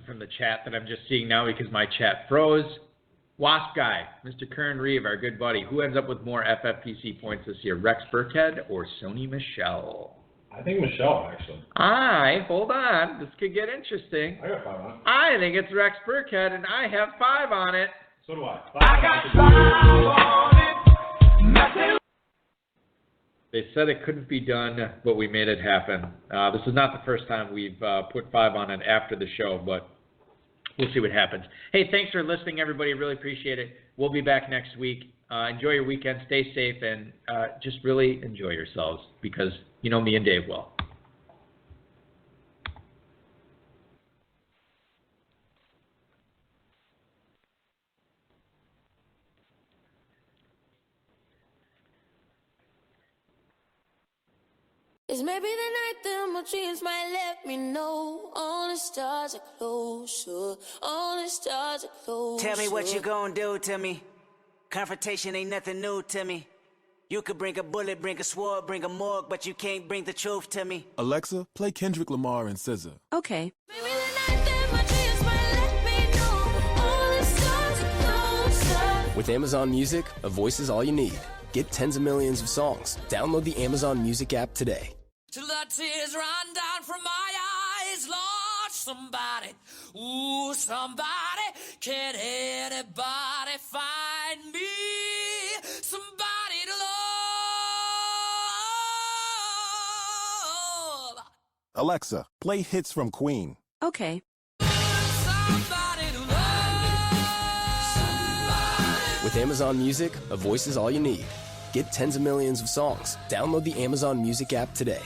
from the chat that I'm just seeing now because my chat froze. Wasp Guy, Mr. Kern Reeve, our good buddy. Who ends up with more FFPC points this year, Rex Burkhead or Sony Michel? I think Michelle, actually. Hold on. This could get interesting. I got 5 on it. I think it's Rex Burkhead, and I have 5 on it. So do I. I got 5 on it. Nothing. They said it couldn't be done, but we made it happen. This is not the first time we've put 5 on it after the show, but we'll see what happens. Hey, thanks for listening, everybody. Really appreciate it. We'll be back next week. Enjoy your weekend. Stay safe, and just really enjoy yourselves because you know me and Dave well. It's maybe the night that my dreams might let me know. All the stars are closer. All the stars are closer. Tell me what you gonna do to me. Confrontation ain't nothing new to me. You could bring a bullet, bring a sword, bring a morgue, but you can't bring the truth to me. Alexa, play Kendrick Lamar and SZA. Okay. Maybe the night that my dreams might let me know all the stars are closer. With Amazon Music, a voice is all you need. Get tens of millions of songs. Download the Amazon Music app today. Till the tears run down from my eyes, Lord, somebody, ooh, somebody, can anybody find me? Somebody to love. Alexa, play hits from Queen. Okay. Somebody to love. Somebody. With Amazon Music, a voice is all you need. Get tens of millions of songs. Download the Amazon Music app today.